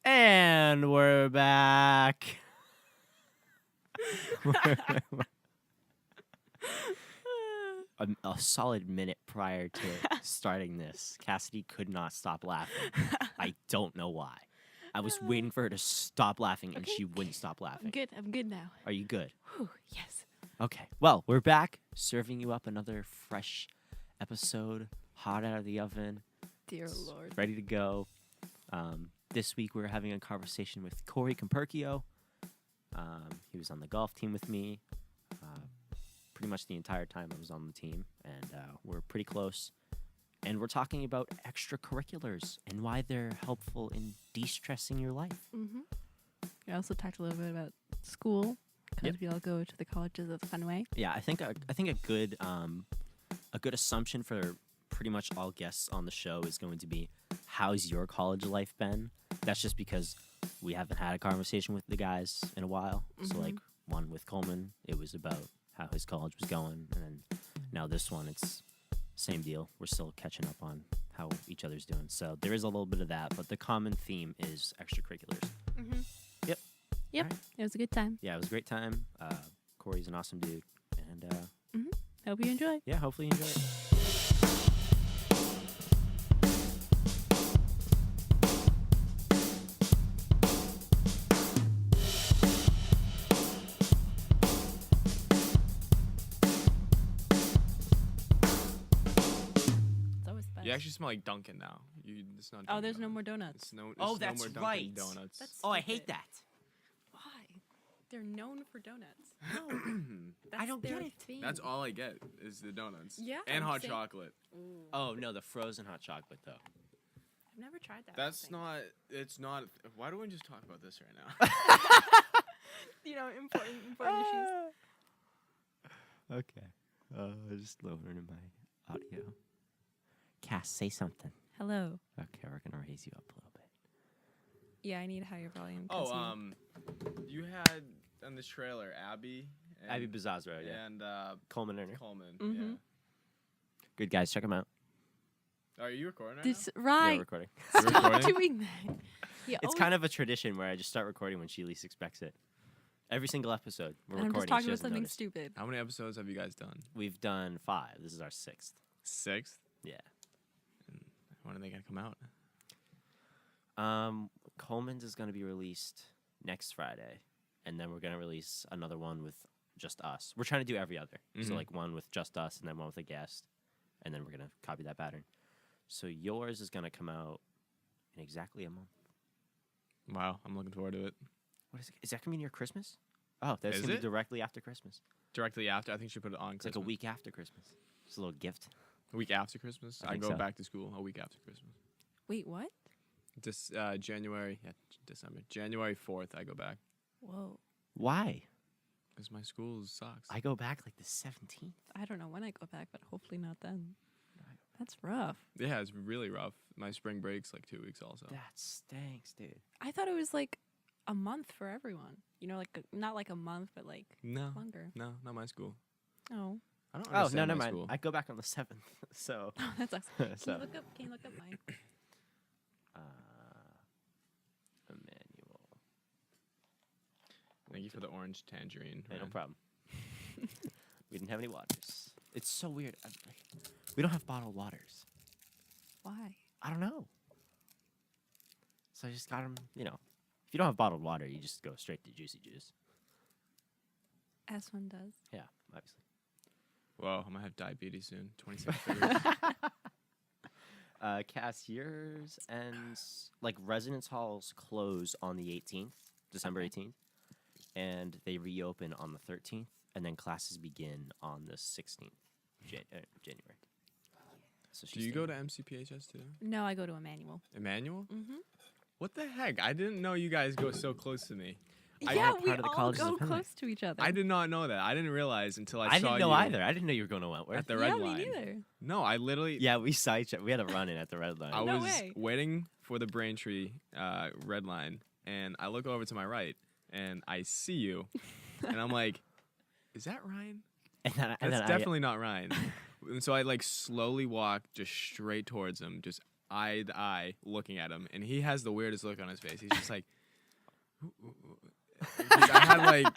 And we're back. A solid minute prior to starting this, Cassidy could not stop laughing. I don't know why. I was waiting for her to stop laughing, and she wouldn't stop laughing. I'm good now. Are you good? Whew, yes. Okay. Well, we're back, serving you up another fresh episode, hot out of the oven. Dear Lord. Ready to go. This week we're having a conversation with Corey Comperchio. He was on the golf team with me pretty much the entire time I was on the team, and we're pretty close. And we're talking about extracurriculars and why they're helpful in de-stressing your life. Mm-hmm. We also talked a little bit about school, because we all go to the colleges of the fun way. Yeah, I think a good assumption for pretty much all guests on the show is going to be, how's your college life been? That's just because we haven't had a conversation with the guys in a while. Mm-hmm. So like one with Coleman, it was about how his college was going, and then now this one, it's same deal. We're still catching up on how each other's doing. So there is a little bit of that, but the common theme is extracurriculars. Mm-hmm. Yep. Right. It was a good time. Yeah, it was a great time. Corey's an awesome dude, and hope you enjoy. Yeah, hopefully you enjoy it. You actually smell like Dunkin' now. It's not. Oh, there's no more donuts. That's no more Dunkin' right. Donuts. That's I hate that. Why? They're known for donuts. No, I don't get it. Theme. That's all I get is the donuts. Yeah. And hot chocolate. Ooh. Oh no, the frozen hot chocolate though. I've never tried that. That's not. It's not. Why don't we just talk about this right now? Important issues. Okay. Just lowering my audio. Cass, say something. Hello. Okay, we're gonna raise you up a little bit. Yeah, I need higher volume. You had on this trailer Abby Bazazra, yeah. And Coleman Erner. Coleman. Mm-hmm. Yeah. Good guys, check them out. Are you recording right This Yeah, right. we're recording. You're Stop recording? doing that. Yeah, It's kind of a tradition where I just start recording when she least expects it. Every single episode, we're I'm recording. just talking she about doesn't something notice. stupid. now? How many episodes have you guys done? We've done 5. This is our 6th. 6? Yeah. When are they gonna come out? Coleman's is going to be released next Friday, and then we're going to release another one with just us. We're trying to do every other. So Mhm. like one with just us, and then one with a guest, and then we're going to copy that pattern. So yours is going to come out in exactly a month. Wow, I'm looking forward to it. What is it? Is that going to be near Christmas? Oh, that's Is going to it? be directly after Christmas. Directly after, I think she put it on. It's like a week after Christmas. It's a little gift. A week after Christmas. I I think go so. back to school a week after Christmas. Wait, what? December. January 4th, I go back. Whoa. Why? Because my school sucks. I go back like the 17th. I don't know when I go back, but hopefully not then. That's rough. Yeah, it's really rough. My spring break's like 2 weeks also. That stinks, dude. I thought it was like a month for everyone. Not like a month, but like No, longer. no, not my school. Oh. I don't Oh, no, understand never my mind. school. I go back on the 7th, so... That sucks. so Can you look up mine? Emmanuel. Thank you for the orange tangerine. Hey, no Ryan. problem. We didn't have any waters. It's so weird. We don't have bottled waters. Why? I don't know. So I just got them, If you don't have bottled water, you just go straight to Juicy Juice. As one does. Yeah, obviously. Whoa, I'm gonna have diabetes soon. 26 figures. Cass, yours ends, residence halls close on the 18th, December 18th, and they reopen on the 13th, and then classes begin on the 16th, January. So Do you go to MCPHS too? No, I go to Emmanuel. Emmanuel? Mm-hmm. What the heck? I didn't know you guys go so close to me. Yeah, we part of the all colleges go of Fenway. close to each other. I did not know that. I didn't realize until I I saw didn't know you either. I didn't know you were going to Wentworth. at the red me line. neither. No, I literally. Yeah, we saw each other. We had a run-in at the red line. I No was way. waiting for the Braintree red line, and I look over to my right, and I see you, and I'm like, "Is that Ryan?" and then, That's definitely not Ryan. And so I slowly walk just straight towards him, just eye to eye looking at him, and he has the weirdest look on his face. He's just like, 'cause I had like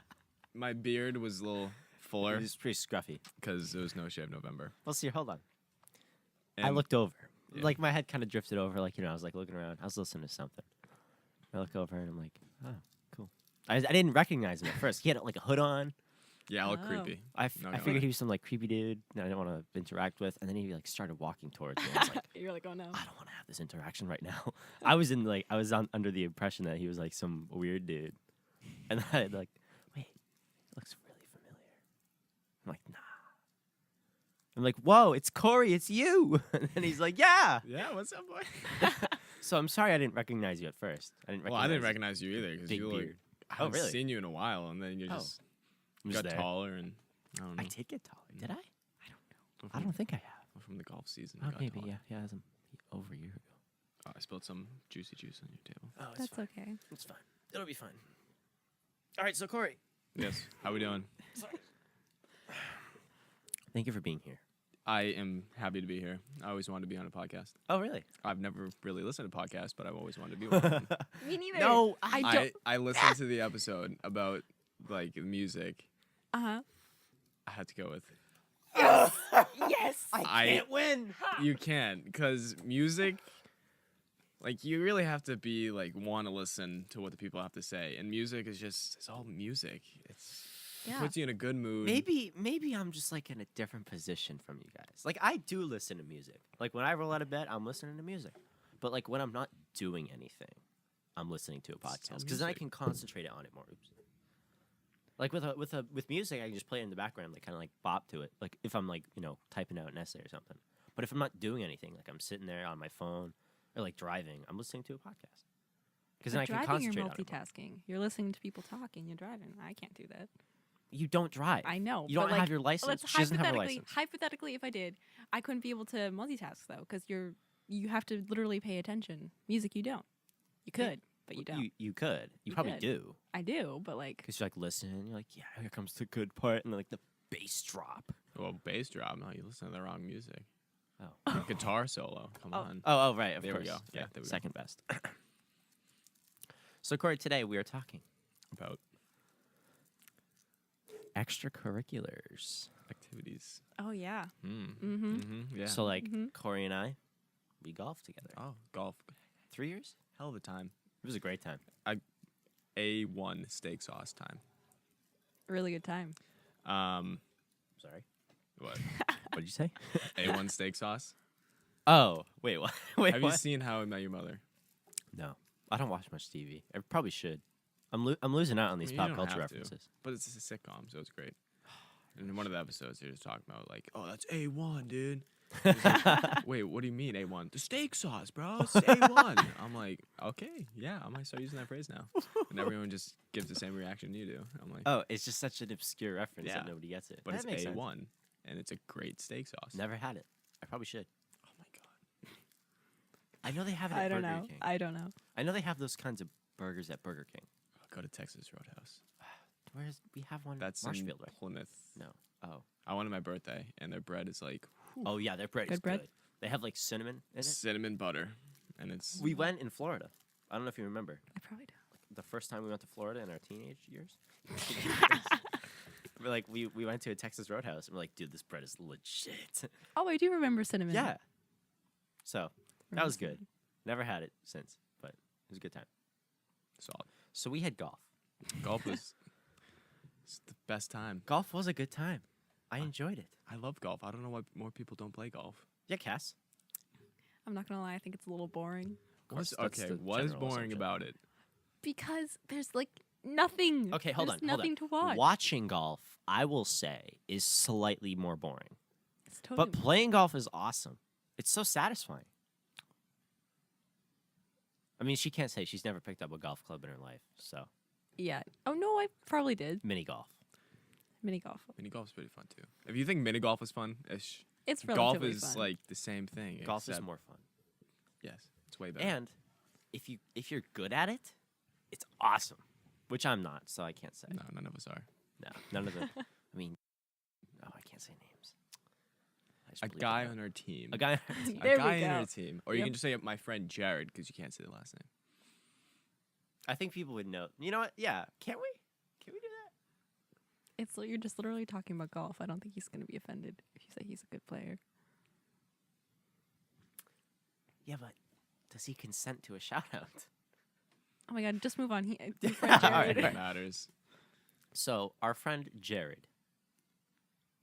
my beard was a little fuller He's pretty scruffy. because it was No Shave November. Well, see, hold on. I And- looked over. yeah. Like, my head kind of drifted over. Like, I was like looking around. I was listening to something. I look over and I'm like, oh, cool. I didn't recognize him at first. He had like a hood on. Yeah, I look Oh. creepy. I No, figured no. he was some like creepy dude that I didn't want to interact with. And then he like started walking towards me. I was like, You're like, oh no. I don't want to have this interaction right now. I was under the impression that he was like some weird dude. And then I like, wait, he looks really familiar. I'm like, nah. I'm like, whoa, it's Corey, it's you. And then he's like, yeah. Yeah, what's up, boy? So I'm sorry I didn't recognize you at first. I didn't Well, I didn't recognize you either because big you look. beard. I Oh, haven't really? seen you in a while, and then you Oh, just I'm just got there. taller, and I don't know. I did get taller. Did I? From- I don't think I have. from the golf season. Oh, got maybe, taller. yeah. It was over a year ago. Oh, I spilled some juicy juice on your table. Oh, it's That's fine. okay. It's fine. It'll be fine. All right, so Corey. Yes. How we doing? Thank you for being here. I am happy to be here. I always wanted to be on a podcast. Oh, really? I've never really listened to podcasts, but I've always wanted to be one. Me neither. No, I don't. I listened to the episode about like music. Uh huh. I had to go with Yes. I can't win. you can't because music. Like you really have to be like want to listen to what the people have to say, and music is just it's all music. It Yeah. puts you in a good mood. Maybe I'm just like in a different position from you guys. Like I do listen to music. Like when I roll out of bed, I'm listening to music. But like when I'm not doing anything, I'm listening to a podcast because then I music. can concentrate on it more. Oops. Like with music, I can just play it in the background, like kind of like bop to it. Like if I'm like typing out an essay or something. But if I'm not doing anything, like I'm sitting there on my phone or like driving, I'm listening to a podcast. Because then I can driving, concentrate you're on it more. multitasking. You're listening to people talking. You're driving. I can't do that. You don't drive. I know. You but don't like, have your license. Let's She doesn't have her license. hypothetically, if I did, I couldn't be able to multitask though, because you have to literally pay attention. Music, you don't. You could, but you don't. You could. You You probably could. do. I do, but like, Because you're like listening, you're like, yeah, here comes the good part, and then like the bass drop. Well, bass drop. No, you listen to the wrong music. Oh. Guitar solo. Come Oh. on. Oh, right, of There we course. go. Yeah, there we go. Second best. So Corey, today we are talking About extracurriculars. activities. oh yeah. Yeah. So like Mhm. Corey and I, we golfed together. oh, golf. 3 years? Hell of a time. It was a great time. A1 steak sauce time. Really good time. Sorry. What? What did you say? A1 steak sauce? Oh, wait, what? Wait, Have what? you seen How I Met Your Mother? No, I don't watch much TV. I probably should. I'm losing out on these You pop don't culture have to. references. But it's a sitcom, so it's great. And in one of the episodes, they're just talking about like, oh, that's A1, dude. It's like, wait, what do you mean A1? The steak sauce, bro. It's A1. I'm like, okay, yeah, I might start using that phrase now. And everyone just gives the same reaction you do. I'm like, Oh, it's just such an obscure reference Yeah. that nobody gets it. but That it's makes A1, sense. and it's a great steak sauce. Never had it. I probably should. Oh my god. I know they have it at I don't Burger know. King. I don't know. I know they have those kinds of burgers at Burger King. Go to Texas Roadhouse. Where's we have one? That's in Marshfield, right? Plymouth. No. Oh. I went on my birthday, and their bread is like Oh yeah, their bread is Good bread? good. They have like cinnamon in it. cinnamon butter, and it's We went in Florida. I don't know if you remember I probably don't. the first time we went to Florida in our teenage years. we went to a Texas Roadhouse and we're like, dude, this bread is legit. Oh, I do remember cinnamon. Yeah. So that Remember was good. cinnamon. Never had it since, but it was a good time. solid. So we had golf. Golf was it's the best time. Golf was a good time. I enjoyed it. I love golf. I don't know why more people don't play golf. Yeah, Cass. I'm not gonna lie. I think it's a little boring course, What's, that's okay, the what is general boring assumption. about it? because there's like nothing. Okay, hold There's on. Hold Nothing on. to watch. Watching golf, I will say, is slightly more boring. It's totally But playing golf is awesome. It's so satisfying. I mean, she can't say she's never picked up a golf club in her life. So, yeah. Oh no, I probably did mini golf. mini golf. Mini golf's pretty fun too. If you think mini golf is fun, ish, It's golf relatively is fun. like the same thing. Golf is except- more fun. Yes, it's way better. And if you're good at it, it's awesome. Which I'm not, so I can't say. No, none of us are. No, none of the. I mean, oh, I can't say names. just A bleeped guy it out. on our team. A guy on our team. There A we guy in go. our team. Or you Yep. can just say my friend Jared because you can't say the last name. I think people would know. You know what? Yeah. Can't we? Can we do that? You're just literally talking about golf. I don't think he's going to be offended if you say he's a good player. Yeah, but does he consent to a shout out? Oh my god, just move on. Your All friend right, Jared. It matters. So our friend Jared,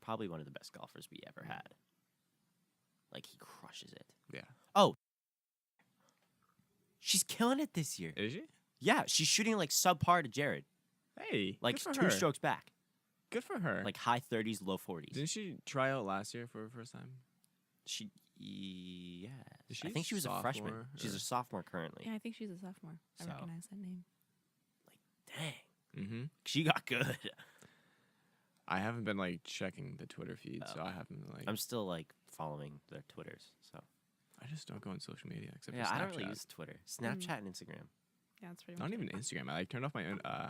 probably one of the best golfers we ever had. Like he crushes it. Yeah. Oh, she's killing it this year. Is she? Yeah, she's shooting like subpar to Jared, Hey. like good for 2 her. strokes back, Good for her. like high 30s, low 40s. Didn't she try out last year for her first time? Yeah, Is I she think she was a freshman. sophomore, She's or- a sophomore currently. Yeah, I think she's a sophomore. I So. recognize that name. Dang, Mm-hmm. she got good. I haven't been like checking the Twitter feed, so Oh. I haven't like. I'm still like following their Twitters. So I just don't go on social media except yeah, for Snapchat. I don't really use Twitter, Snapchat, and Instagram. Yeah, that's pretty Not much even Instagram. I like turned off my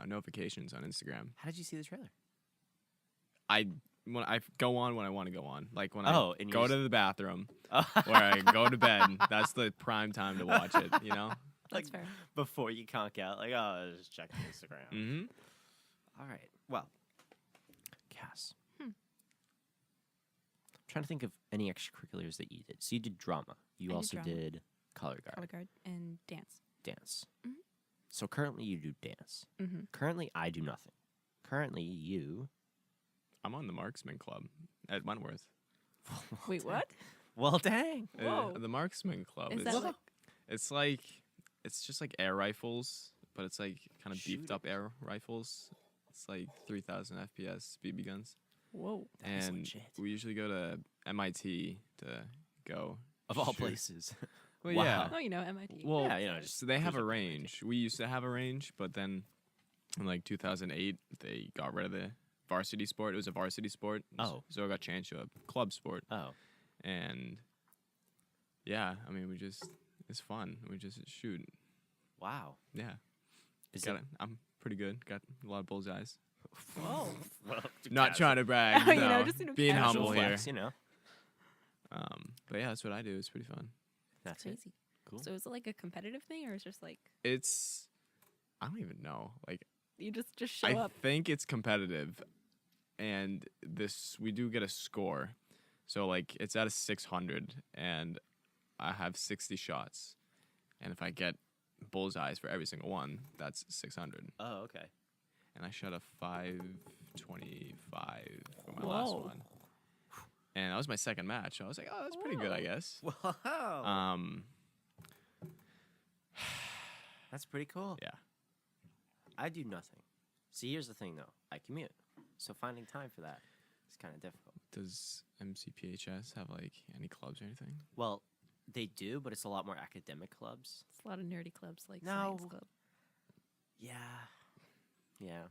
notifications on Instagram. How did you see the trailer? When I go on when I want to go on, like when Oh, I and go you're to the bathroom Oh. or I go to bed. That's the prime time to watch it. You know. That's like- fair. Before you conk out, like, oh, just check Instagram. Mm-hmm. All right. Well, Cass. Hmm. I'm trying to think of any extracurriculars that you did. So you did drama. You I did also drama. did color guard, Color guard and dance. dance. Mhm. So currently you do dance. Mm-hmm. Currently I do nothing. Currently you. I'm on the Marksman Club at Wentworth. Wait, what? Well, dang. Whoa. The Marksman Club. Is it's, that like it's just like air rifles, but it's like kind of beefed up air rifles. It's like 3,000 FPS BB guns. whoa? That is And legit. we usually go to MIT to go. Of all shoot. places. Well, Wow. yeah. Oh, you know, MIT. Well, Yeah, you know, just so they have cruise a up to MIT. range. We used to have a range, but then in like 2008, they got rid of the varsity sport. It was a varsity sport. Oh. So it got changed to a club sport. Oh. And yeah, I mean, it's fun. We just shoot. Wow. Yeah. Is Got it. I'm pretty good. Got a lot of bullseyes. Whoa. Well, Not trying to brag. You no. know, just, Being casual humble flex, here. you know. But yeah, that's what I do. It's pretty fun. That's it. Crazy. Cool. So is it like a competitive thing, or is it just like It's I don't even know. Like you just show I up? think it's competitive, and we do get a score. So like it's at a 600, and I have 60 shots, and if I get bullseyes for every single one, that's 600. Oh, okay. And I shot a 525 for my last Whoa. one, and that was my second match. So I was like, oh, that's pretty good, I Whoa. guess. Wow. That's pretty cool. Yeah. I do nothing. See, here's the thing, though. I commute. So finding time for that is kind of difficult. Does MCPHS have like any clubs or anything? Well, they do, but it's a lot more academic clubs. It's a lot of nerdy clubs like No. Science Club. Yeah. Yeah.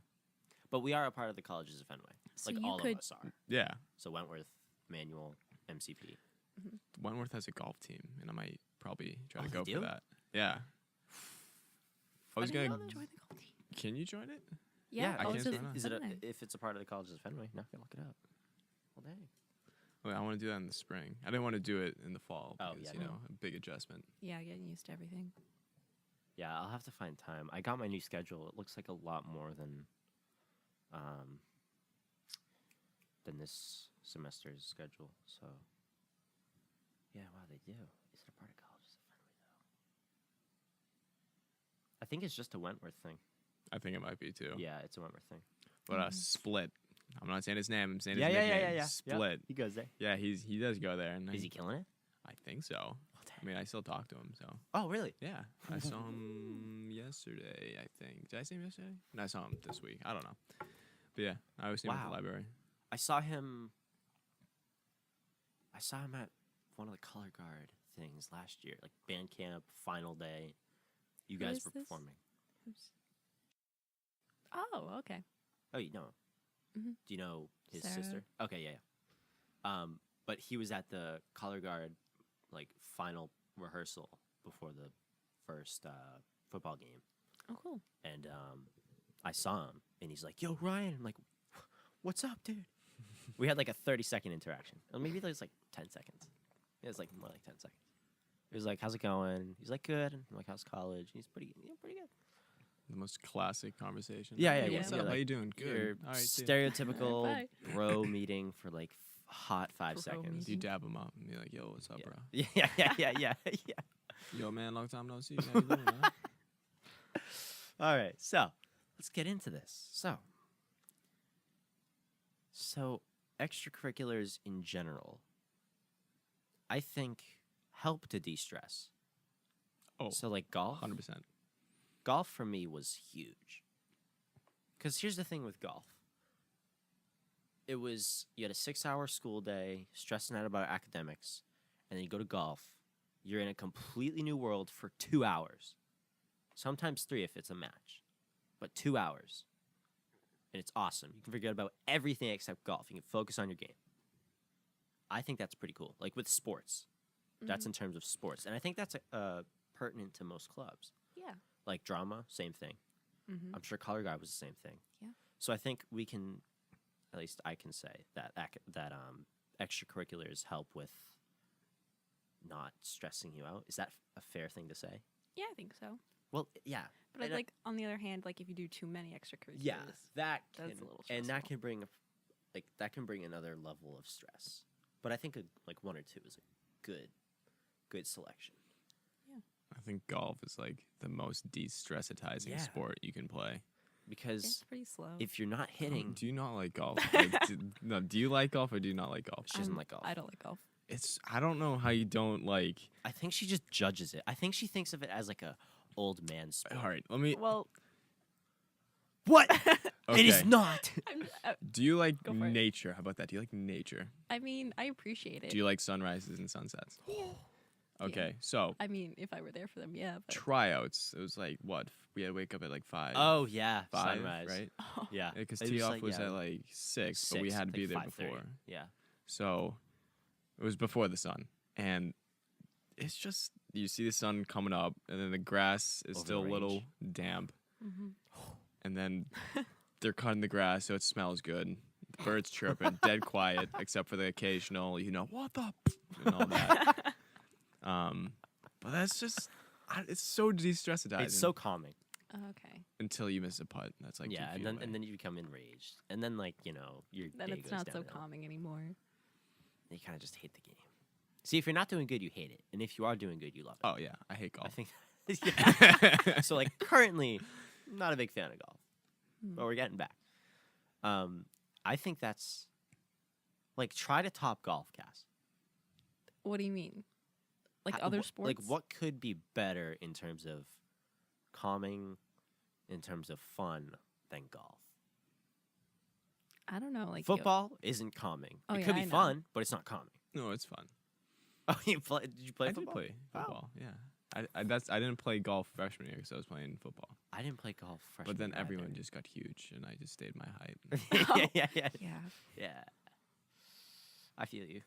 But we are a part of the colleges of Fenway. So Like you all could- of us are. Yeah. So Wentworth, Manual, MCP. Wentworth has a golf team, and I might probably try Oh, to they go do? for that. Yeah. I was didn't gonna. know that. Join the golf team. Can you join it? Yeah, I oh, can't it's just sign up. Is it Fenway. if it's a part of the colleges of Fenway? No, look it up. Well, dang. Wait, I want to do that in the spring. I didn't want to do it in the fall. Oh, Because, yeah, you no. know, a big adjustment. Yeah, getting used to everything. Yeah, I'll have to find time. I got my new schedule. It looks like a lot more than this semester's schedule. So, yeah, wow, they do. Is it a part of colleges of Fenway though? I think it's just a Wentworth thing. I think it might be too. Yeah, it's a Wentworth thing. But Mhm. Split. I'm not saying his name. I'm saying Yeah, his yeah, yeah, nickname. yeah, yeah. Split. He goes there. Yeah, he does go there, and Is he killing it? I think so. Well, I dang. mean, I still talk to him, so Oh, really? yeah. I saw him yesterday. I think. Did I see him yesterday? No, I saw him this week. I don't know. But yeah, I always see him at Wow. the library. I saw him at one of the color guard things last year, like band camp, final day. You Who guys is were this? performing. Who's... Oh, okay. Oh, you know. Mhm. Do you know his Sarah. sister? Okay, yeah, yeah. But he was at the color guard, like final rehearsal before the first football game, Oh, cool. and I saw him, and he's like, "Yo, Ryan," I'm like, "What's up, dude?" We had like a 30-second interaction. Or maybe it was like 10 seconds. It was like more like 10 seconds. It was like, how's it going? He's like, good. I'm like, how's college? He's pretty good. The most classic conversation. Yeah, Hey, yeah, what's yeah. up? You're How like- you doing? Your Good. All right, see ya. stereotypical Bye. bro meeting for like hot 5 Bro seconds. You dab him up and be like, yo, what's up, Yeah. bro? Yeah. Yo, man, long time no see. How you doing, man? All right, so let's get into this. So extracurriculars in general, I think, help to de-stress. Oh, So like golf, 100%. golf for me was huge. Because here's the thing with golf. It was, you had a 6-hour school day, stressing out about academics, and then you go to golf. You're in a completely new world for 2 hours. Sometimes 3 if it's a match. But 2 hours. And it's awesome. You can forget about everything except golf. You can focus on your game. I think that's pretty cool. Like with sports. That's in terms of sports. And I think that's pertinent to most clubs. Yeah. Like drama, same thing. Mm-hmm. I'm sure Color Guy was the same thing. Yeah. So I think we can, at least I can say that extracurriculars help with not stressing you out. Is that a fair thing to say? Yeah, I think so. Well, yeah. But And like on the other hand, like if you do too many extracurriculars, Yeah, that can, that's a little and that stressful. can bring that can bring another level of stress. But I think like 1 or 2 is a good selection. I think golf is like the most de-stressitizing Yeah. sport you can play. Because It's pretty slow. if you're not hitting, Do you not like golf? Like, do you like golf or do you not like golf? she doesn't like golf. I don't like golf. I don't know how you don't like. I think she just judges it. I think she thinks of it as like a old man sport. All right, let me. Well, What? Okay. It is not. Do you like Go for it. nature? How about that? Do you like nature? I mean, I appreciate it. Do you like sunrises and sunsets? Yeah. Okay, so I mean, if I were there for them, yeah. But tryouts. It was like what? We had to wake up at like 5. Oh yeah, 5, sunrise. right? Yeah, Because It tee was off like, was yeah, at like 6, but we 6, had to be like there 5:30. before. Yeah. So it was before the sun, and it's just you see the sun coming up, and then the grass is Over still the a little range. damp, hmm and then they're cutting the grass so it smells good. The birds chirping, dead quiet, except for the occasional, what the, and all that. But that's just, it's so de-stressitizing. It's so calming. Okay. until you miss a putt. That's like 2 Yeah, feet and away. then you become enraged, and then like your Then day it's goes not so downhill. calming anymore. You kind of just hate the game. See, if you're not doing good, you hate it, and if you are doing good, you love it. Oh yeah, I hate I golf. think. Yeah. So like currently, not a big fan of golf, Hmm. but we're getting back. I think that's like try to top golf, Cass. What do you mean? Like Ho- other wh- sports? Like what could be better in terms of calming, in terms of fun than golf? I don't know. Like Football isn't calming. Oh, it yeah, could be I know. fun, but it's not calming. No, it's fun. Oh, did you play I football? did play Wow. football. Yeah, I didn't play golf freshman year because I was playing football. I didn't play golf freshman But then year everyone either. just got huge, and I just stayed my height. Yeah. Yeah. I feel you.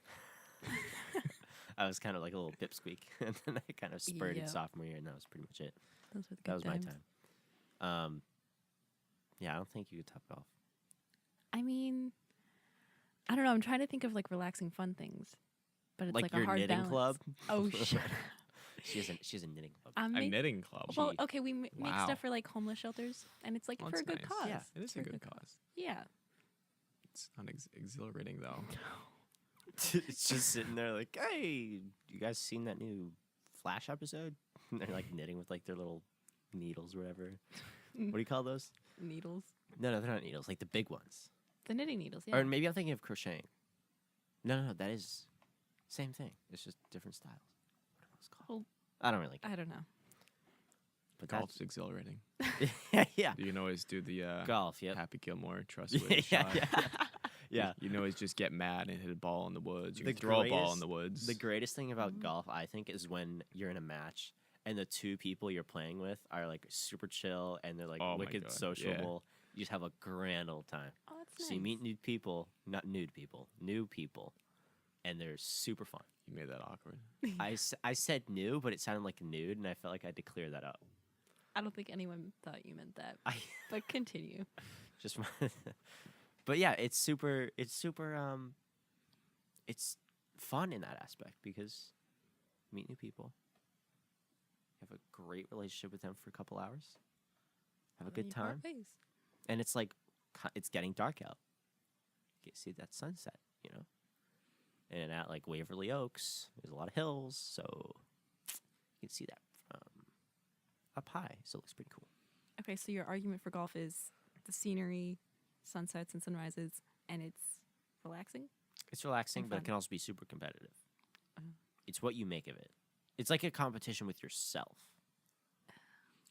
I was kind of like a little pipsqueak, and then I kind of spurted Yeah. sophomore year, and that was pretty much it. Those were the That was good my times. time. Yeah, I don't think you could top golf. I mean, I don't know. I'm trying to think of like relaxing fun things, but it's like, your a hard knitting balance. club. Oh, shut up. She has a knitting club. I'm A make- knitting club. well, Gee. okay, we make Wow. stuff for like homeless shelters, and it's like Well, for a that's good nice. cause. Yeah, It is for a good cause. Yeah. It's not exhilarating though. It's just sitting there like, hey, you guys seen that new Flash episode? And they're like knitting with like their little needles or whatever. What do you call those? Needles. No, they're not needles. Like the big ones. The knitting needles. Yeah. Or maybe I'm thinking of crocheting. No, that is same thing. It's just different styles. What are those called? Well, I don't really care. I don't know. But Golf's exhilarating. yeah. You can always do the Golf, yep. Happy Gilmore trust Yeah, with yeah, shot. yeah. You can always just get mad and hit a ball in the woods. You The can throw a ball greatest- in the woods. The greatest thing about Mhm. golf, I think, is when you're in a match and the two people you're playing with are like super chill and they're like Oh my wicked God, yeah. sociable. You just have a grand old time. Oh, that's nice. So you meet new people, new people, and they're super fun. You made that awkward. I said new, but it sounded like nude, and I felt like I had to clear that up. I don't think anyone thought you meant that. I But continue. just But yeah, it's super it's fun in that aspect because you meet new people. You have a great relationship with them for a couple hours. Have a good time. And it's like it's getting dark out. You can see that sunset, you know. And at like Waverly Oaks, there's a lot of hills, so you can see that from up high. So it looks pretty cool. Okay, so your argument for golf is the scenery, sunsets and sunrises, and it's relaxing? It's relaxing, And but it fun. can also be super competitive. Oh. It's what you make of it. It's like a competition with yourself.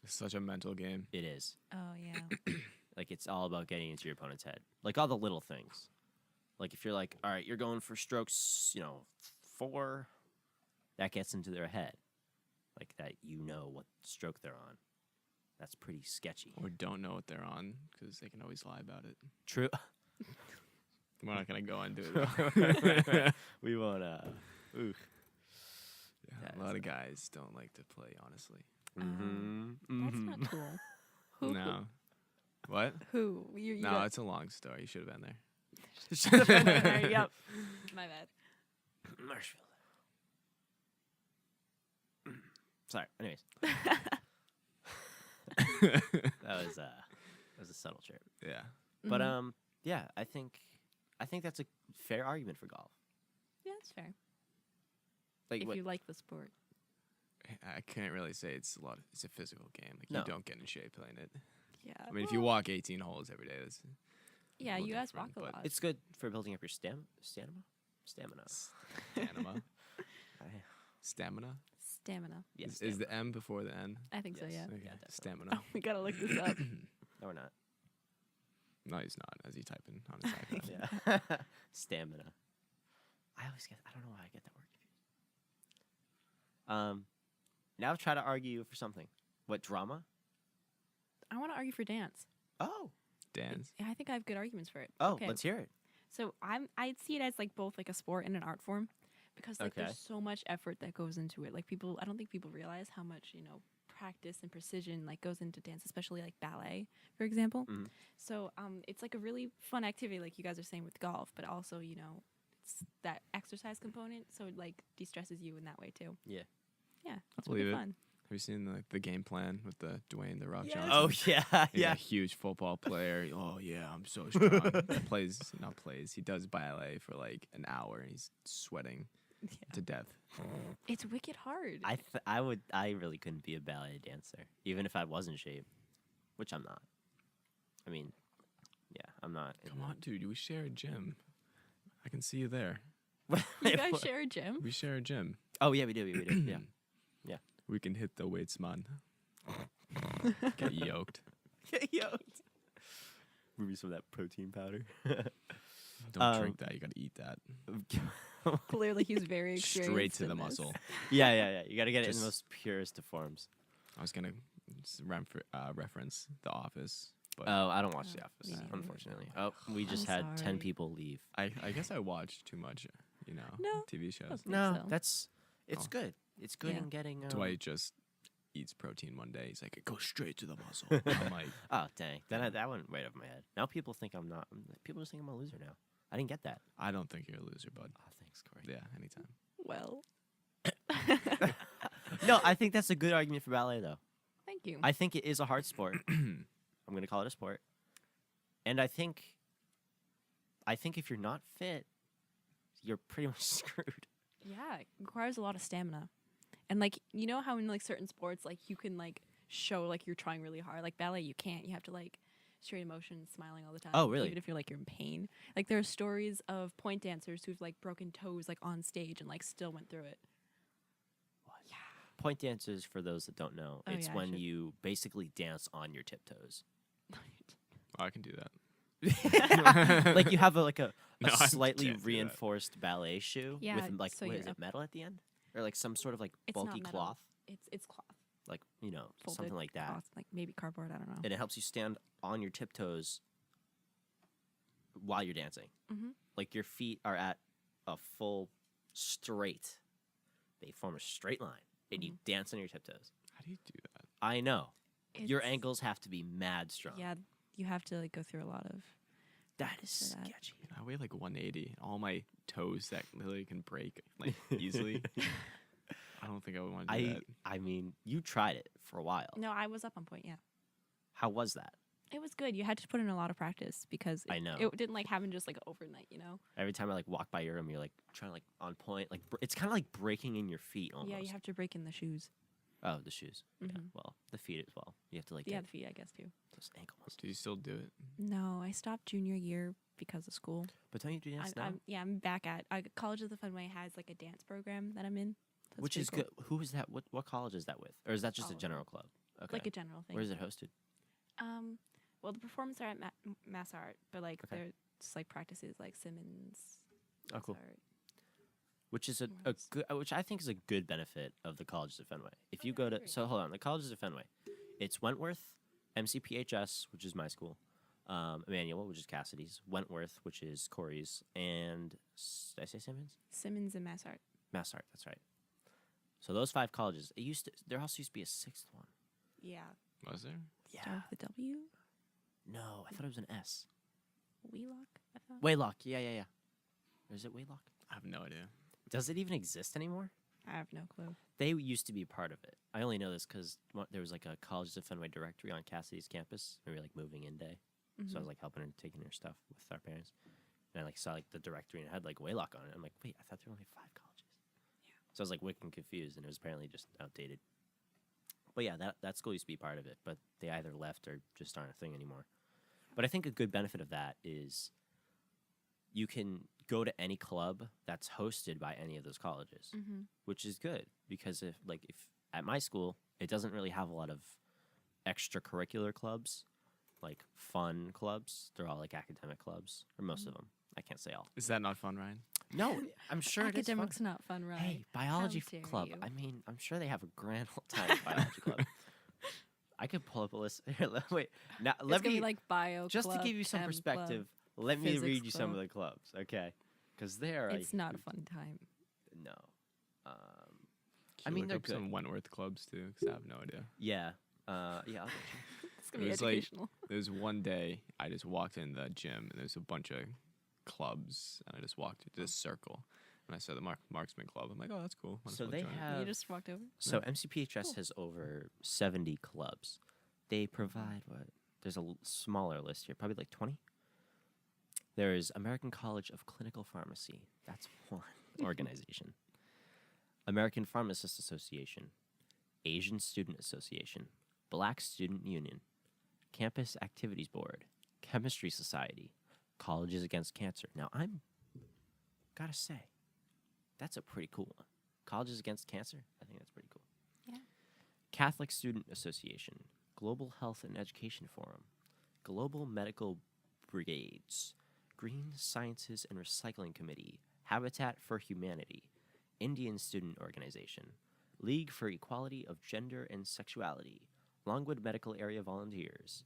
It's such a mental game. It is. Oh, yeah. Like, it's all about getting into your opponent's head. Like, all the little things. Like, if you're like, all right, you're going for strokes, 4, that gets into their head. Like, that you know what stroke they're on. That's pretty sketchy. Or don't know what they're on because they can always lie about it. True. We're not going to go into it. We won't, oof. Yeah, That a lot is of guys don't like to play, honestly. That's not cool. Who? No. What? Who? You No, don't- it's a long story. You should have been there. Yep. My bad. Marshfield. Sorry. Anyways, that was a subtle trip. Yeah. But Mhm. yeah, I think that's a fair argument for golf. Yeah, that's fair. Like If what? you like the sport. I can't really say it's a physical game. Like No. you don't get in shape playing it. Yeah. I mean, if you walk 18 holes every day, that's Yeah, little you guys walk different, a but lot. It's good for building up your stamina. stamina. I- Stamina. Stamina. Yes. Is the M before the N? I think so, Yes. yeah. Okay. Yeah, definitely. Stamina. Oh, we gotta look this up. No, we're not. No, he's not. As he typing on his iPad. Yeah. Stamina. I don't know why I get that word confused. Now try to argue for something. What, drama? I want to argue for dance. Oh. Dance. Yeah, I think I have good arguments for it. Oh, Okay. let's hear it. So I'd see it as like both like a sport and an art form, because like Okay. there's so much effort that goes into it. Like I don't think people realize how much practice and precision like goes into dance, especially like ballet, for example. Mhm. So it's like a really fun activity, like you guys are saying with golf, but also it's that exercise component, so it like de-stresses you in that way too. Yeah. Yeah, it's believe really it. fun. Have you seen the game plan with the Dwayne the Rock Yes. Johnson? Oh, yeah. He's Yeah. a huge football player. Oh yeah, I'm so strong. He does ballet for like an hour and he's sweating to death. It's wicked hard. I really couldn't be a ballet dancer, even if I was in shape, which I'm not. I mean, yeah, I'm not. Come on, dude. We share a gym. I can see you there. You guys share a gym? We share a gym. Oh, yeah, we do. Yeah. We can hit the weights, man. Get yoked. Yo. Maybe some of that protein powder. Don't drink that. You gotta eat that. Clearly, he's very experienced. Straight to in the this. muscle. Yeah. You got to get it in Just- the most purest of forms. I was gonna reference The Office, but Oh, I don't watch The Oh, Office, me neither. unfortunately. Oh, we just I'm had 10 sorry. people leave. I guess I watch too much, No. TV shows. think No, so. it's Oh. good. It's good Yeah. in getting. Dwight just eats protein one day. He's like, it goes straight to the muscle. I'm like, Oh, dang. That went right over my head. Now people think I'm not. People just think I'm a loser now. I didn't get that. I don't think you're a loser, bud. Oh, thanks, Corey. Yeah, anytime. Well, No, I think that's a good argument for ballet, though. thank you. I think it is a hard sport. I'm going to call it a sport. And I think if you're not fit, you're pretty much screwed. Yeah, it requires a lot of stamina. And like, you know how in like certain sports, like you can like show like you're trying really hard. Like ballet, you can't. You have to like straight emotion, smiling all the time. Oh, really? Even if you're like you're in pain. Like there are stories of point dancers who've like broken toes like on stage and like still went through it. Point dancers, for those that don't know, Oh, it's yeah, I when should- you basically dance on your tiptoes. I can do that. Like you have a No, I slightly can't do that. reinforced ballet shoe Yeah, with like so what you're is it, up- metal at the end, or like some sort of like It's not bulky metal. cloth, It's cloth. like Folded something like that, cloth, like maybe cardboard. I don't know. and it helps you stand on your tiptoes while you're dancing. Mhm. Like your feet are at a full straight; they form a straight line, and you dance on your tiptoes. How do you do that? I know your It's- ankles have to be mad strong. Yeah, you have to like go through a lot of That is practice for that. sketchy. I weigh like 180. All my toes that literally can break like easily. I don't think I would want to do that. I mean, you tried it for a while. No, I was up on point. Yeah, How was that? it was good. You had to put in a lot of practice because I know. it didn't like happen just like overnight. You know. Every time I like walk by your room, you're like trying to like on point. Like it's kind of like breaking in your feet almost. Yeah, you have to break in the shoes. Oh, the shoes. Yeah. Mhm. Well, the feet as well. You have to like Yeah, get the feet, I guess too. those ankle muscles. Do you still do it? No, I stopped junior year because of school. But don't you do dance now? I'm back at College of the Funway has like a dance program that I'm in, so it's Which pretty is cool. good. Who is that? What college is that with? Or is that just a Oh. general club? Okay. Like a general thing. Where is it hosted? Well, the performance are at Mass Art, but like Okay. they're just like practices like Simmons. Oh, Mass cool. Art. Which is a Nice. good, which I think is a good benefit of the Colleges of Fenway. If Oh, you yeah, go I to, agree. so hold on, the Colleges of Fenway, it's Wentworth, MCPHS, which is my school, Emmanuel, which is Cassidy's, Wentworth, which is Corey's, and did I say Simmons? Simmons and Mass Art. Mass Art, that's right. So those 5 colleges. There also used to be a 6th one. Yeah. Was there? Start with the W. No, I thought it was an S. Wheelock. I thought. Waylock. Yeah. Or is it Waylock? I have no idea. Does it even exist anymore? I have no clue. They used to be part of it. I only know this because there was like a Colleges of Fenway directory on Cassidy's campus. Maybe like moving in day. So I was like helping her taking her stuff with our parents. And I like saw like the directory and it had like Waylock on it. I'm like, wait, I thought there were only 5 colleges. Yeah. So I was like wicked confused and it was apparently just outdated. But yeah, that school used to be part of it, but they either left or just aren't a thing anymore. But I think a good benefit of that is you can go to any club that's hosted by any of those colleges, Mm-hmm. which is good because if at my school, it doesn't really have a lot of extracurricular clubs, like fun clubs. They're all like academic clubs, or most of them. I can't say all. Is that not fun, Ryan? No, I'm sure it is fun. Academics not fun, right? Hey, biology How dare club. you. I mean, I'm sure they have a grand old time at biology club. I could pull up a list. Here, wait, now It's let gonna me be like bio. just to club, give you some chem perspective. club. Let me physics read you some of club. the clubs, okay? Because they're It's not a fun time. no. Can you mean, look they're up some Wentworth clubs too, because I have no idea. Yeah, yeah. I'll get you. It's gonna be It was like- educational. There was one day I just walked in the gym and there's a bunch of clubs and I just walked into this circle and I saw the Marksman Club. I'm like, oh, that's cool. Might as So well they join it. have. You just walked over. So MCPHS has over 70 clubs. They provide what? There's a smaller list here, probably like 20. There's American College of Clinical Pharmacy. That's one organization. American Pharmacists Association, Asian Student Association, Black Student Union, Campus Activities Board, Chemistry Society, Colleges Against Cancer. Now, gotta say, that's a pretty cool one. Colleges Against Cancer? I think that's pretty cool. Yeah. Catholic Student Association, Global Health and Education Forum, Global Medical Brigades, Green Sciences and Recycling Committee, Habitat for Humanity, Indian Student Organization, League for Equality of Gender and Sexuality, Longwood Medical Area Volunteers,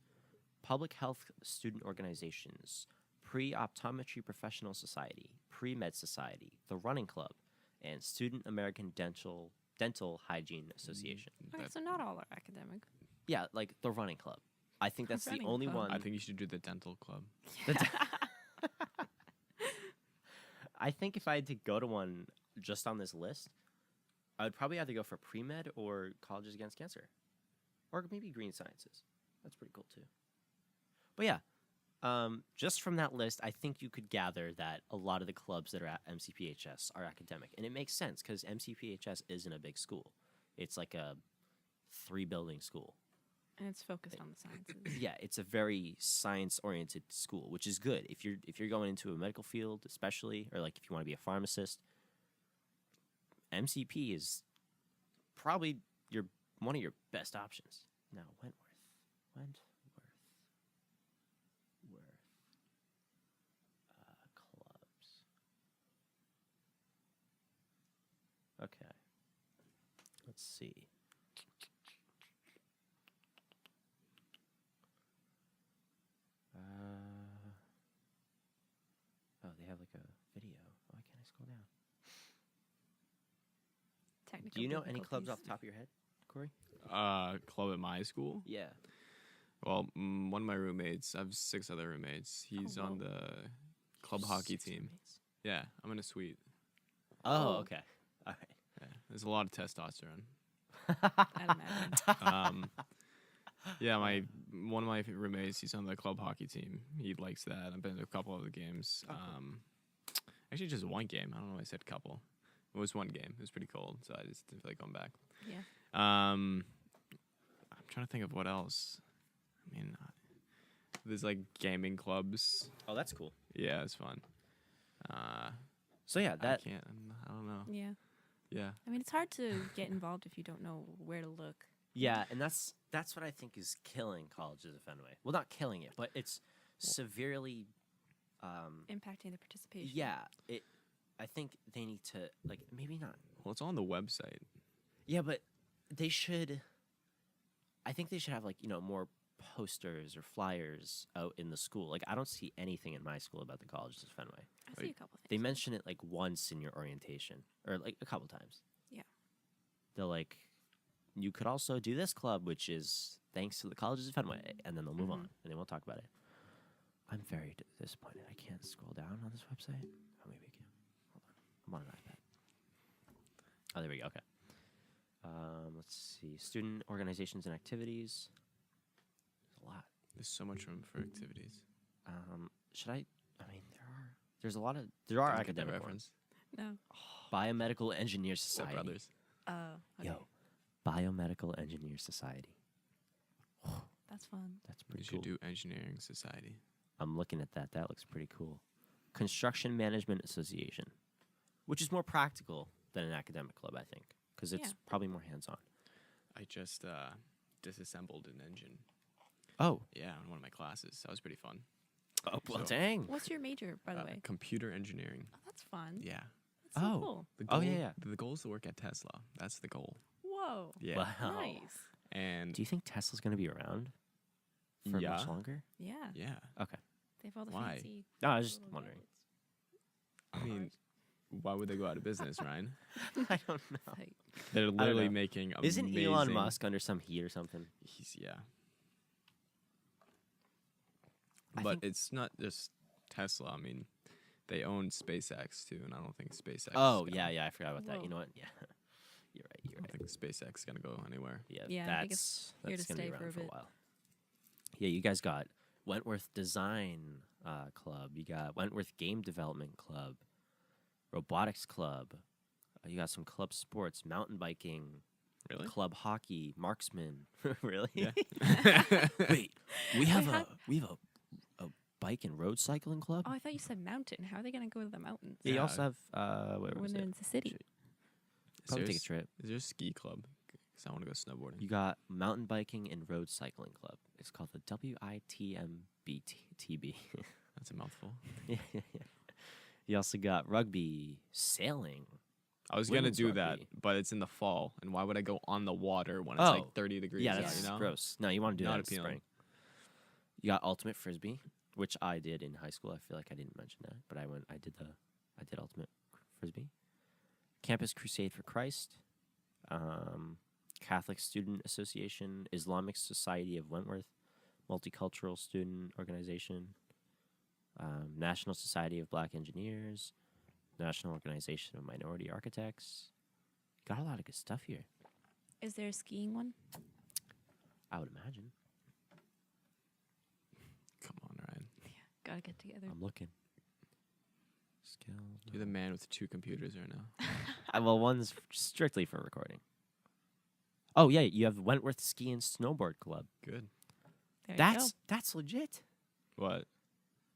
Public Health Student Organizations, Pre-Optometry Professional Society, Pre-Med Society, The Running Club, and Student American Dental Hygiene Association. Okay, That- so not all are academic. Yeah, like The Running Club. I think that's the Running only Club. one. I think you should do the dental club. I think if I had to go to one just on this list, I would probably either go for pre-med or Colleges Against Cancer. Or maybe Green Sciences. That's pretty cool too. But yeah, just from that list, I think you could gather that a lot of the clubs that are at MCPHS are academic. And it makes sense because MCPHS isn't a big school. It's like a 3-building school. And it's focused on the sciences. Yeah, it's a very science-oriented school, which is good. If you're going into a medical field, especially, or like if you want to be a pharmacist, MCP is probably one of your best options. Now, Wentworth, clubs. Okay, let's see. Oh, they have like a video. Why can't I scroll down? Technical Do you know any clubs difficulties. off the top of your head, Corey? Club at my school? Yeah. Well, one of my roommates, I have 6 other roommates. He's on whoa. the club hockey 6 team. roommates? Yeah, I'm in a suite. Oh, Oh. okay. All right. Yeah, there's a lot of testosterone. I'd imagine. Yeah, one of my roommates, he's on the club hockey team. He likes that. I've been to a couple of the games. Oh, cool. Actually, just one game. I don't know why I said couple. It was one game. It was pretty cold, so I just didn't feel like going back. Yeah. I'm trying to think of what else. I mean, there's like gaming clubs. Oh, that's cool. Yeah, it's fun. So yeah, that I don't know. Yeah. Yeah. I mean, it's hard to get involved if you don't know where to look. yeah, and that's what I think is killing colleges of Fenway. Well, not killing it, but it's severely. Impacting the participation. Yeah, I think they need to like maybe not. Well, it's on the website. Yeah, but they should. I think they should have like more posters or flyers out in the school. Like I don't see anything in my school about the colleges of Fenway. I see a couple things. They mention it like once in your orientation or like a couple times. Yeah. They're like, you could also do this club, which is thanks to the colleges of Fenway, and then they'll move on and they won't talk about it. I'm very disappointed. I can't scroll down on this website. Oh, maybe I can. Hold on. I'm on an iPad. Oh, there we go. Okay. Let's see. Student organizations and activities. There's a lot. There's so much room for activities. Should I? I mean, there's a lot of. There are Can I get that academic reference. No. Biomedical Engineer Step Society. Brothers. Oh. Okay. Yo, Biomedical Engineer Society. That's fun. That's We pretty should cool. do engineering society. I'm looking at that. That looks pretty cool. Construction Management Association, which is more practical than an academic club, I think, because it's Yeah. probably more hands-on. I just disassembled an engine. Oh, Yeah, in one of my classes. That was pretty fun. well, So- dang. What's your major, by the way? Computer engineering. Oh, that's fun. Yeah. That's so Oh. cool. The Oh, goal, yeah. The goal is to work at Tesla. That's the goal. Whoa. Yeah. Wow. Nice. And Do you think Tesla's going to be around for Yeah. much longer? Yeah. yeah, Okay. They have all the Why? fancy. No, I was just little wondering. I mean, why would they go out of business, Ryan? I don't know. gadgets. Like, They're literally know. making Isn't Elon amazing- Musk under some heat or something? Yeah. I But think- it's not just Tesla. I mean, they own SpaceX too, and I don't think SpaceX. Oh, is yeah, gonna- yeah. I forgot about that. You Whoa. know what? Yeah. You're right. I You're don't right. think SpaceX is gonna go anywhere. Yeah, Yeah, I think it's that's here to gonna be stay around for a for a bit. while. Yeah, you guys got Wentworth Design Club. You got Wentworth Game Development Club, Robotics Club. You got some club sports, mountain biking, Really? club hockey, marksman. Really? Yeah. Wait, we have had- a bike and road cycling club. oh, I thought you said mountain. How are they going to go to the mountains Yeah, you Yeah. also have where was when they're it? in the city? Probably take a Is trip. there a ski club? Because I want to go snowboarding. You got mountain biking and road cycling club. It's called the WITMBTB. That's a mouthful. Yeah. You also got rugby, sailing. I was gonna Women's do that, rugby. but it's in the fall, and why would I go on the water when it's Oh. like 30 degrees? Yeah, out, that's you know? gross. No, you want to do Not that in appealing. spring. You got ultimate frisbee, which I did in high school. I feel like I didn't mention that, but I did ultimate frisbee. Campus Crusade for Christ, Catholic Student Association, Islamic Society of Wentworth, Multicultural Student Organization, National Society of Black Engineers, National Organization of Minority Architects. Got a lot of good stuff here, Is there a skiing one? I would imagine. Come on, Ryan. Gotta get together. I'm looking. Skill. You're the man with 2 computers right now. Well, one's strictly for recording. Oh yeah, you have Wentworth Ski and Snowboard Club. Good. There That's legit. What?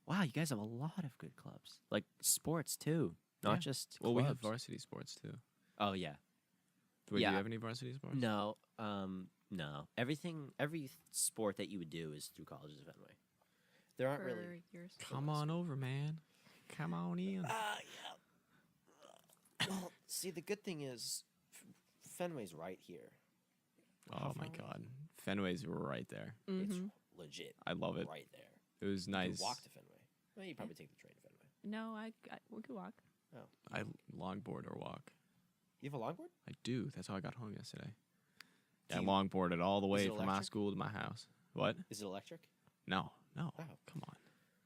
Wow, you guys have a lot of good clubs, like sports too, not Yeah. just. Well, we have clubs. varsity sports too. Oh yeah. Wait, Yeah. do you have any varsity sports? No, no. Every sport that you would do is through colleges of Fenway. There you aren't go. really. For yours. Come on over, man. Come on in. Yeah. Well, see, the good thing is, Fenway's right here. Oh my God, Fenway's right there. It's Mhm. legit. I love it. Right there. It was You nice. can walk to Fenway. Well, you probably take the train to Fenway. No, we could walk. I longboard or walk. You have a longboard? I do. That's how I got home yesterday. Yeah, I you- longboarded all the way it from my electric? school to my house. What? Is it electric? No. Oh. Come on.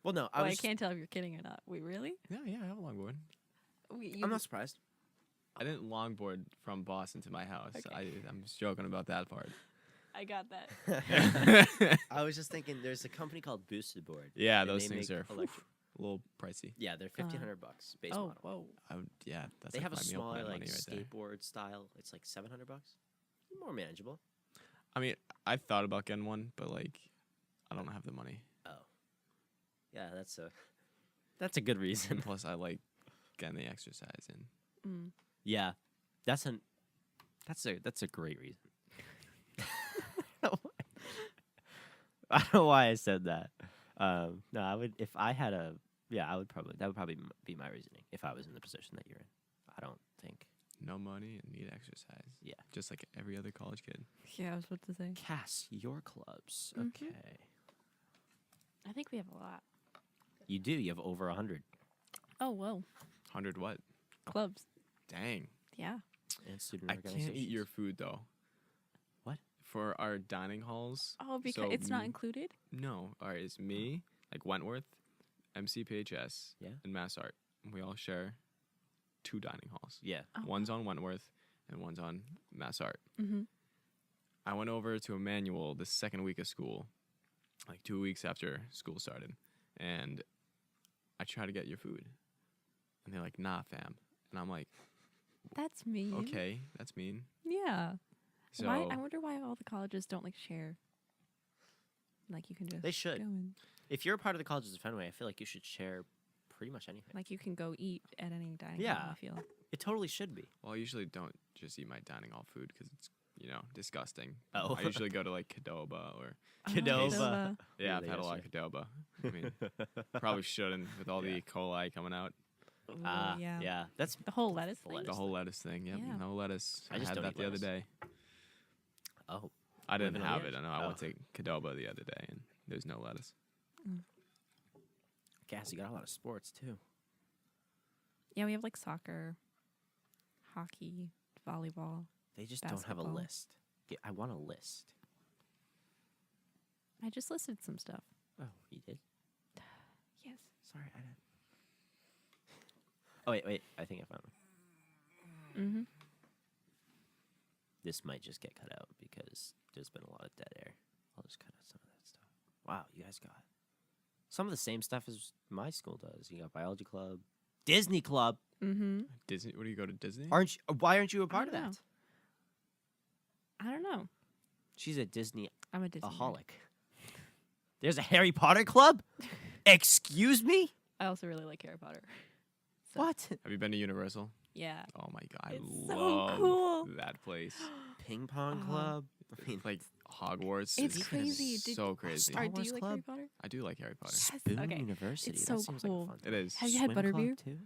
Well, no. I can't tell if you're kidding or not. Wait, really? Yeah, I have a longboard. I'm not surprised. I didn't longboard from Boston to my house. Okay. I'm just joking about that part. I got that. I was just thinking, there's a company called Boosted Board. Yeah, and those they things make are electric. a little pricey. Yeah, they're $1,500 base Oh, model. whoa. That's They like have a my meal smaller plan like money right there. skateboard style. It's like $700. More manageable. I mean, I thought about getting one, but like, I don't have the money. Oh, yeah, that's a good reason. And plus, I like getting the exercise in. Mm. Yeah, that's a great reason. I don't know why I said that. No, I would if I had a I would probably be my reasoning if I was in the position that you're in. I don't think. No money and need exercise. Yeah. Just like every other college kid. Yeah, I was about to say. Cass, your clubs. Mhm. Okay. I think we have a lot. You do. You have over 100. Oh, whoa. 100 what? Clubs. Dang. Yeah. And student I can't eat your food though. What? For our dining halls. Oh, because so it's not me- included? No. All right, it's me, like Wentworth, MCPHS, Yeah. and Mass Art. We all share 2 dining halls. Yeah. Oh, One's on Wentworth and one's on Mass Art. Mm-hmm. I went over to Emmanuel the second week of school, like 2 weeks after school started, and I tried to get your food, and they're like, "Nah, fam," and I'm like, That's mean. "Okay, that's mean." Yeah. So Why? I wonder why all the colleges don't like share. Like you can just They should. go and, If you're a part of the colleges of Fenway, I feel like you should share pretty much anything. like you can go eat at any dining hall. Yeah. I feel. It totally should be. well, I usually don't just eat my dining hall food because it's disgusting. Oh. I usually go to like Qdoba or Qdoba. yeah, I've Really had a lot of Qdoba. I mean, probably shouldn't with all the E. coli coming out. Ooh, Yeah. yeah. That's The whole lettuce The thing. lettuce The whole lettuce thing. Yep, Yeah. no lettuce. I I, just had don't that eat the other lettuce. day. oh. I didn't Living on have the it. edge. I know. I Oh. went to Qdoba the other day and there's no lettuce. Cass, you got a lot of sports too. Yeah, we have like soccer, hockey, volleyball. They just don't have a Basketball. list. I want a list. I just listed some stuff. Oh, you did? Yes. Sorry, I didn't. Oh, wait. I think I found one. Mm-hmm. This might just get cut out because there's been a lot of dead air. I'll just cut out some of that stuff. Wow, you guys got some of the same stuff as my school does. You got biology club, Disney club. Mm-hmm. Disney? What do you go to Disney? Why aren't you a part of don't know. that? I don't know. She's a Disney I'm a Disney nerd. aholic. There's a Harry Potter club? Excuse me? I also really like Harry Potter. So, What? Have you been to Universal? Yeah. Oh my god, It's I so love cool. that place. Ping pong Oh. club? I mean, Like Hogwarts. It's is crazy. So crazy. Star Alright, do Wars you like Club? Harry Potter? I do like Harry Potter. Yes, Spoon okay. University. It's that so seems cool. like a fun It is. Have you had Swim club, Butterbeer? too?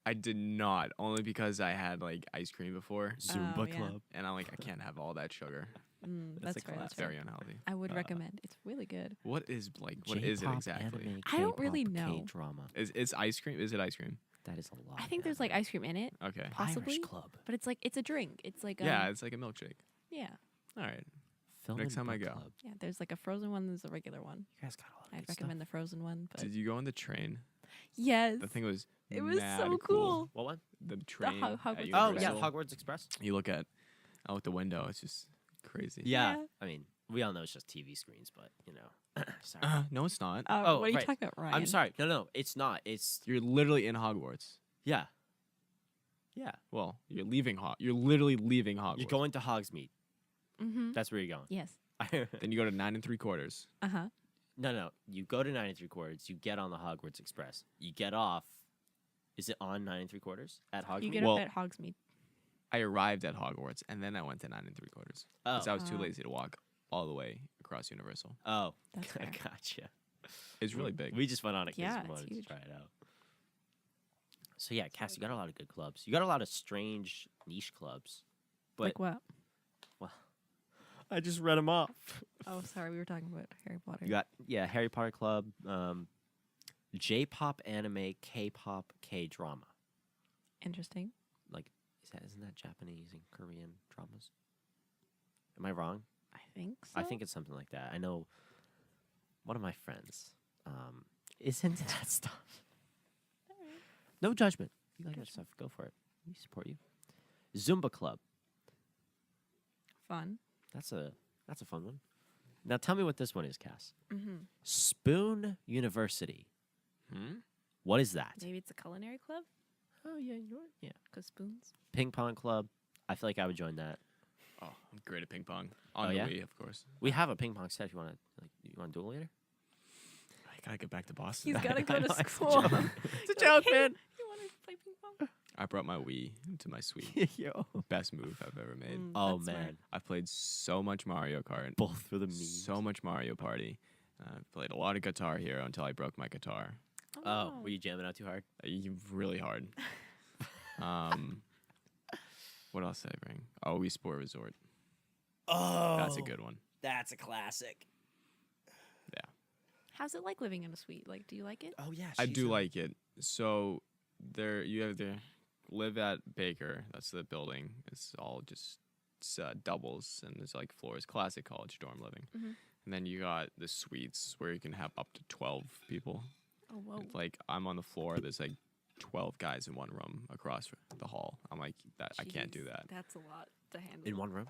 I did not, only because I had like ice cream before, Zumba Oh, yeah. club. and I'm like, I can't have all that sugar. That's a fair. class. That's fair. Very unhealthy. I would Uh, recommend. It's really good. What is what is it J-pop, exactly? anime, I don't really K-pop, know. K-drama. Is ice cream? Is it ice cream? That is a lot. I think there's like ice cream in it, Okay. possibly. Irish club. but it's like it's a drink. It's like Yeah, it's like a milkshake. yeah, All right. Film Next and time I book go. club. yeah. There's like a frozen one. There's a regular one. You guys got a lot of I'd good recommend the frozen one. But Did you go on the train? yes, The thing was. it was mad so cool. What one? The train. Hogwarts at Express. Oh, yeah, Universal, Hogwarts Express. You look at out the window. It's just crazy. Yeah. Yeah. I mean, we all know it's just TV screens, but, you know. Sorry. No, it's not. Oh, what are you right. talking about, Ryan? I'm sorry. No, it's not. It's, You're literally in Hogwarts. yeah. Yeah. Well, you're leaving You're literally leaving Hogwarts. You're going to Hogsmeade. Mm-hmm. That's where you're going. Yes. Then you go to 9 3/4. Uh huh. No. You go to 9 3/4. You get on the Hogwarts Express. You get off. Is it on 9 3/4 at Hogsmeade? You get Well- up at Hogsmeade. I arrived at Hogwarts and then I went to 9 3/4 Oh. because I was too Oh. lazy to walk all the way across Universal. Oh. That's fair. It's Gotcha. really big. We just went on it because Yeah, we it's wanted huge. to try it out. So yeah, Cass, you got a lot of good clubs. You got a lot of strange niche clubs. But Like what? I just read them off. Oh, sorry. We were talking about Harry Potter. You got Harry Potter Club, J-pop, anime, K-pop, K-drama. Interesting. Like, isn't that Japanese and Korean dramas? Am I wrong? I think so. I think it's something like that. I know one of my friends is into that stuff. Alright. No judgment. You like that stuff, go for it. We support you. Zumba club. Fun. That's a fun one. Now tell me what this one is, Cass. Mm-hmm. Spoon University. What is that? Maybe it's a culinary club. Oh yeah, you know what? Yeah. Cause spoons. Ping pong club. I feel like I would join that. Oh, I'm great at ping pong. On Oh, the yeah? Wii, of course. We have a ping pong set. If you want to duel later? I gotta get back to Boston. He's got to I go know, to it's a school. joke. It's a joke, Hey, man. You want to play ping pong? I brought my Wii to my suite. Yo. Best move I've ever made. Oh That's smart. man, I've played so much Mario Kart. both for the memes. So much Mario Party. I've played a lot of Guitar Hero until I broke my guitar. Oh, were you jamming out too hard? Really hard. What else did I bring? Oh, Wii Sport Resort. Oh, That's a good one. That's a classic. How's it like living in a suite? Like, do you like it? Oh yeah, I do like it. So you have to live at Baker. That's the building. It's all just doubles, and there's like floors. Classic college dorm living. Mhm. And then you got the suites where you can have up to 12 people. Oh, whoa. It's like I'm on the floor. There's like 12 guys in one room across the hall. I'm like that. I can't do Jeez, that. That's a lot to handle. in one room.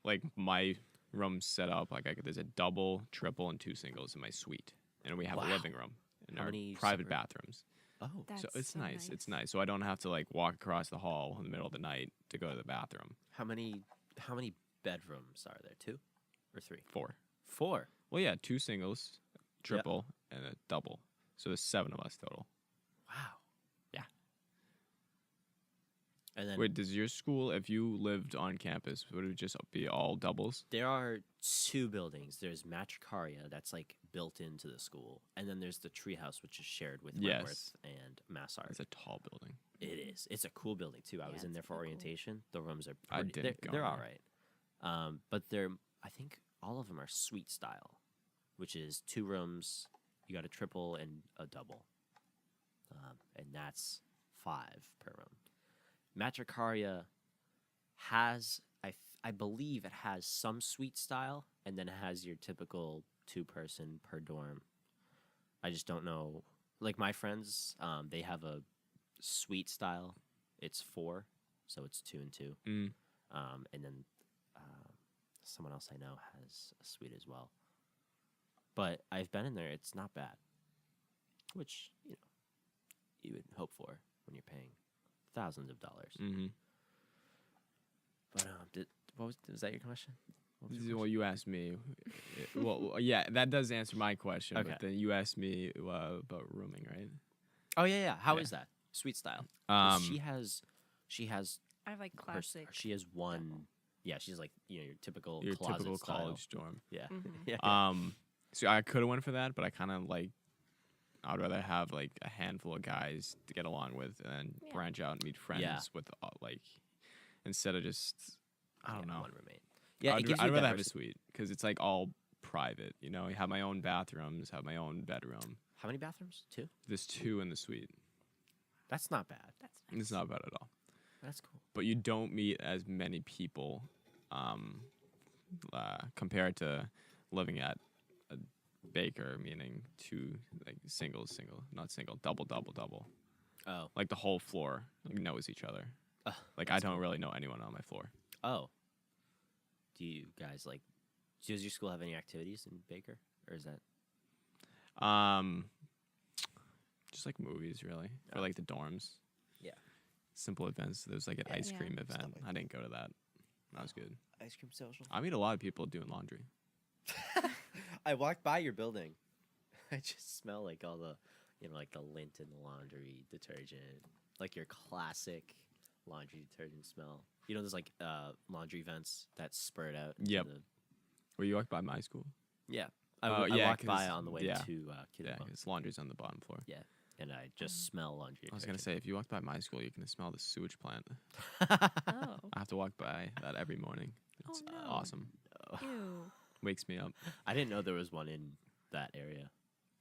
Like my room's set up like there's a double, triple, and 2 singles in my suite, and we have a Wow. living room and How our many private separate- bathrooms. Oh, That's So it's so nice. It's nice. So I don't have to like walk across the hall in the middle of the night to go to the bathroom. how many bedrooms are there? 2 or 3? 4. 4. Well, yeah, 2 singles, triple, and a double. So there's 7 of us total. Wow. Yeah. And then Wait, does your school, if you lived on campus, would it just be all doubles? there are 2 buildings. There's Matricaria, that's like built into the school, and then there's the treehouse, which is shared with Yes. Wentworth and Massard. It's a tall building. It is. It's a cool building too. I Yeah, was in it's there for pretty cool. orientation. The rooms are I pretty, didn't go they're there. all right. But they're I think all of them are suite style, which is 2 rooms. You got a triple and a double, and that's 5 per room. Matricaria has I believe it has some suite style, and then it has your typical 2-person per dorm. I just don't know. Like my friends, they have a suite style. It's 4, so it's 2 and 2. Mm. And then someone else I know has a suite as well. But I've been in there; it's not bad. Which you would hope for when you're paying thousands of dollars. Mm-hmm. But was that your question? What was your Well, question? you asked me. Well, yeah, that does answer my question. Okay. But then you asked me about rooming, right? Oh yeah. How is Yeah. that? Suite style. 'Cause she has I have like her- classic. she has one. Yeah, she's like your typical your closet typical style. college dorm. Yeah. Mhm. yeah. So I could have went for that, but I kind of like. I'd rather have like a handful of guys to get along with, and then Yeah. branch out and meet friends Yeah. with like, instead of just I don't know. One roommate. Yeah, I'd, it gives I'd you rather have a diversity. suite because it's like all private. You know, I have my own bathrooms, have my own bedroom. How many bathrooms? 2. There's 2 in the suite. That's not bad. That's nice. It's not bad at all. That's cool. But you don't meet as many people compared to living at a Baker, meaning 2 like single, not single, double. Oh. Like the whole floor knows each other. Like I that's don't cool. really know anyone on my floor. Oh. Do you guys does your school have any activities in Baker, or is that? Just like movies, really, Oh. or like the dorms. Yeah. Simple events. There's like an Yeah. ice Yeah. cream Stuff event. like I didn't go to that. That was good. Ice cream social. I meet a lot of people doing laundry. I walked by your building. I just smell like all the, like the lint in the laundry detergent, like your classic laundry detergent smell. There's like laundry vents that spurt out. into Yep. the- Were you walked by my school? yeah. Oh, I yeah, walked by 'cause- on the way yeah. to Yeah, Kidderminster, because laundry's on the bottom floor. and I just smell laundry. I was gonna say, if you walked by my school, you can smell the sewage plant. Oh. I have to walk by that every morning. Oh, It's no. awesome. Ew. Wakes me up. I didn't know there was one in that area.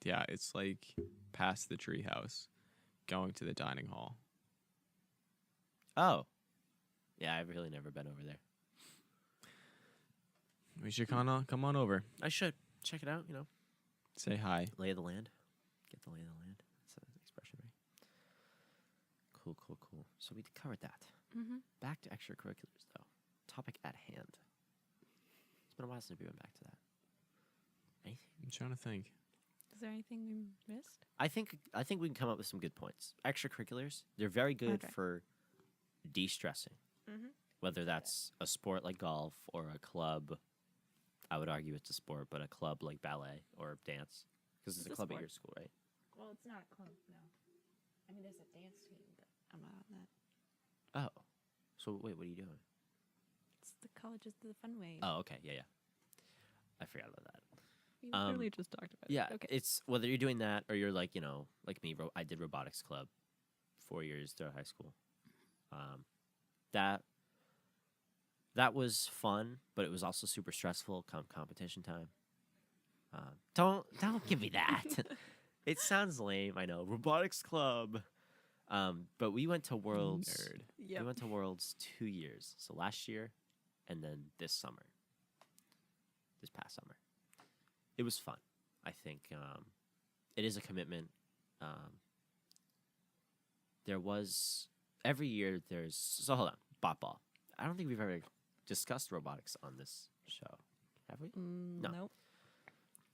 Yeah, it's like past the tree house, going to the dining hall. Oh. Yeah, I've really never been over there. We should come on over. I should check it out. Say hi. Lay of the land. Get the lay of the land. That's an expression, right? Cool. So we covered that. Mm-hmm. Back to extracurriculars, though. Topic at hand. It's been a while since we went back to that. Anything? I'm trying to think. Is there anything we missed? I think we can come up with some good points. Extracurriculars, they're very good Okay. for de-stressing. Mm-hmm. Whether that's a sport like golf or a club. I would argue it's a sport, but a club like ballet or dance. Because it's It's a a club at sport. your school, right? Well, it's not a club, no. I mean, there's a dance team, but I'm not on that. Oh. So wait, what are you doing? It's the colleges, the fun way. Oh, okay. Yeah. I forgot about that. We um, literally just talked about Yeah, it. Okay. it's whether you're doing that or you're like, like me, I did robotics club 4 years throughout high school. That was fun, but it was also super stressful come competition time. Don't give me that. It sounds lame, I know. Robotics club. But we went to Worlds. Nerd. Yep. We went to Worlds 2 years. So last year and then this summer. This past summer. It was fun. I think it is a commitment. There was every year so hold on, bot ball. I don't think we've ever discussed robotics on this show, have we? No. Nope.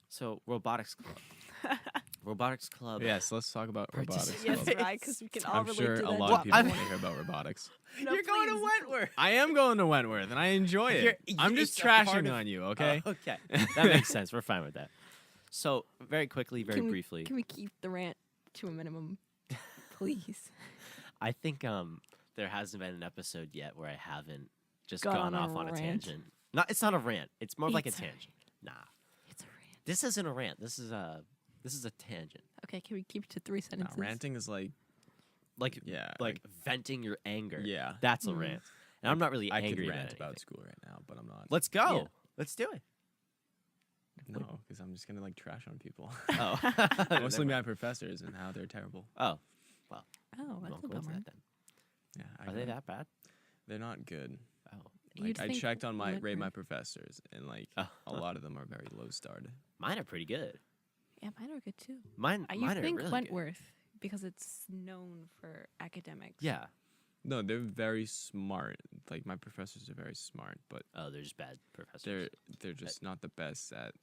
So robotics club. Robotics club. Yes, let's talk about robotics. Yes, Club. right, because we can all I'm relate sure to that. a lot Well, of people I'm- want to hear about robotics. No, You're going to please. Wentworth. I am going to Wentworth, and I enjoy it. I'm just it's a part trashing of- on you, okay? Oh, okay. That makes sense. We're fine with that. So very quickly, very Can we- briefly, Can we keep the rant to a minimum, please? I think there hasn't been an episode yet where I haven't just Gone gone on a off on a rant. tangent. It's not a rant. It's more of like a It's a rant. tangent. Nah, It's a rant. this isn't a rant. This is a tangent. Okay, can we keep it to 3 Nah, sentences? ranting is like, Like yeah, like venting your anger. yeah. That's a Mm. rant. And I'm not really I could angry rant at about anything. school right now, but I'm not. Let's go. Yeah. Let's do it. No, because I'm just gonna like trash on people. Oh, Mostly my professors and how they're terrible. Oh, Oh, we that's won't a go into bummer. that then. Yeah, Are they that bad? They're not good. Oh, You'd Like I think checked on my rate my Wentworth- professors, and like Oh. a lot of them are very low starred. mine are pretty good. Yeah, mine are good too. Mine You are think really Wentworth because it's known for academics. good. Yeah. No, they're very smart. Like my professors are very smart, but Oh, they're just bad professors. they're just not the best at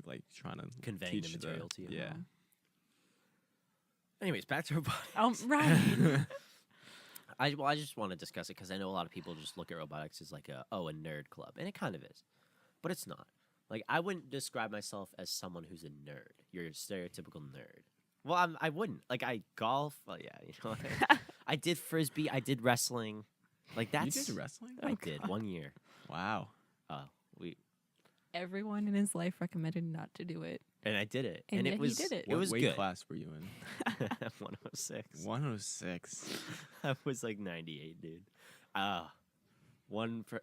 like trying to Conveying the teach material to you. Yeah. Anyways, back to robotics. Right. I just want to discuss it because I know a lot of people just look at robotics as like a nerd club, and it kind of is, but it's not. Like I wouldn't describe myself as someone who's a nerd. You're a stereotypical nerd. Well, I wouldn't. Like I golf. Well, yeah, I did frisbee. I did wrestling. Like that's. You did wrestling? I Oh, did God. 1 year. Wow. We Everyone in his life recommended not to do it. and I did it, And and yet it he was did it. it was weight good. class were you in? 106. 106. I was like 98, dude.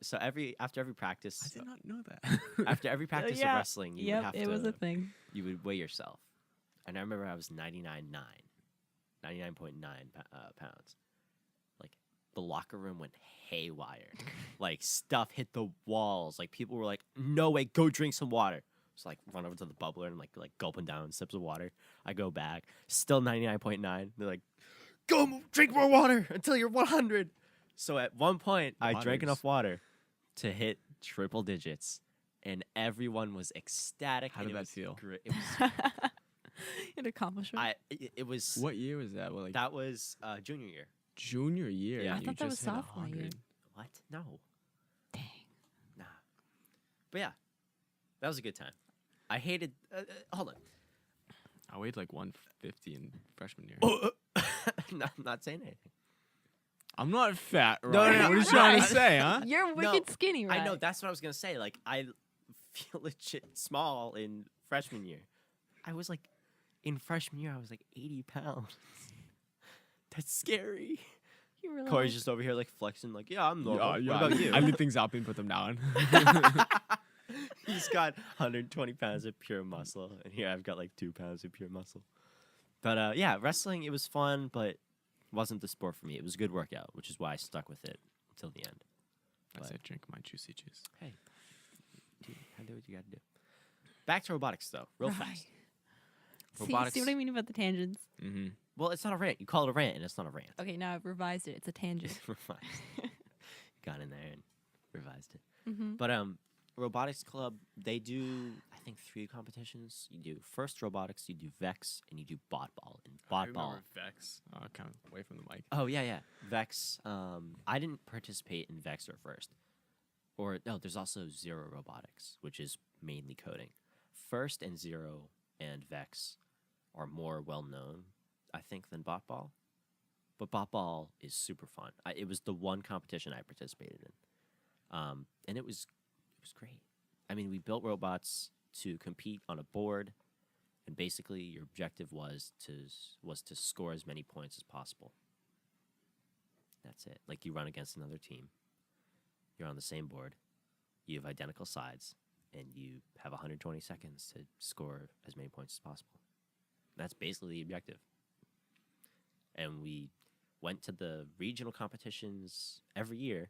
So after every practice, I did not know that. after every practice yeah. of wrestling, you would have it to was a thing. you would weigh yourself. And I remember I was 99.9 pounds. Like the locker room went haywire. Like stuff hit the walls. Like people were like, "No way, go drink some water." So like run over to the bubbler and like gulping down sips of water. I go back, still 99.9. They're like, "Go drink more water until you're 100." So at one point, I drank Waters. enough water to hit triple digits, and everyone was ecstatic. How and did it that was feel? Great. It was An accomplishment. it was What year was that? Well, like that was junior year. junior year. Yeah. I and thought you that was just hit sophomore year. 100. What? No, Dang. nah. But yeah, that was a good time. I hated. Hold on. I weighed like 150 in freshman year. I'm not saying anything. I'm not fat, right? No, no, What are you right. trying to say, huh? You're wicked skinny, right? I know that's what I was gonna say. Like I feel legit small in freshman year. I was like, in freshman year, I was like 80 pounds. That's scary. You really Corey's just over here like flexing, like, yeah, I'm normal. Yeah, What about you? I lift things up and put them down. He's got 120 pounds of pure muscle, and here I've got like 2 pounds of pure muscle. But yeah, wrestling, it was fun, but wasn't the sport for me. It was a good workout, which is why I stuck with it until the end. As But- I drink my juicy juice. Hey, do what you gotta do. Back to robotics, though, real Right. fast. See, Robotics. see what I mean about the tangents? Mm-hmm. Well, it's not a rant. You call it a rant, and it's not a rant. Okay, now I've revised it. It's a tangent. Revised. Got in there and revised it. Mm-hmm. But robotics club, they do I think 3 competitions. You do first robotics, you do Vex, and you do bot ball. And bot ball. Vex. Kind of away from the mic. Oh yeah. Vex. I didn't participate in Vex or first. Or no, there's also Zero Robotics, which is mainly coding. First and Zero and Vex are more well known, I think, than bot ball. But bot ball is super fun. It was the one competition I participated in, and it was great. I mean, we built robots to compete on a board, and basically your objective was to score as many points as possible. That's it. Like, you run against another team. You're on the same board. You have identical sides, and you have 120 seconds to score as many points as possible. That's basically the objective. And we went to the regional competitions every year,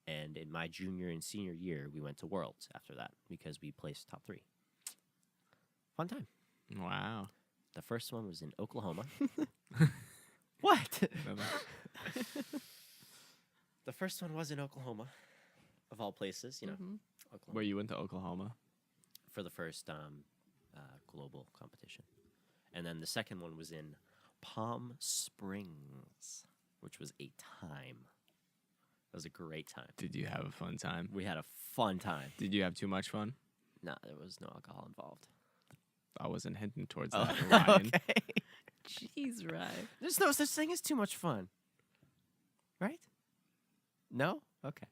and in my junior and senior year, we went to Worlds after that because we placed top 3. Fun time. Wow. The first one was in Oklahoma. What? The first one was in Oklahoma, of all places, Mm-hmm. Oklahoma, Where you went to Oklahoma? for the first global competition. And then the second one was in Palm Springs, which was a time. It was a great time. Did you have a fun time? We had a fun time. Did you have too much fun? No, there was no alcohol involved. I wasn't hinting towards Oh, that, Ryan. okay. Jeez, right. There's no such thing as too much fun. Right? No? Okay.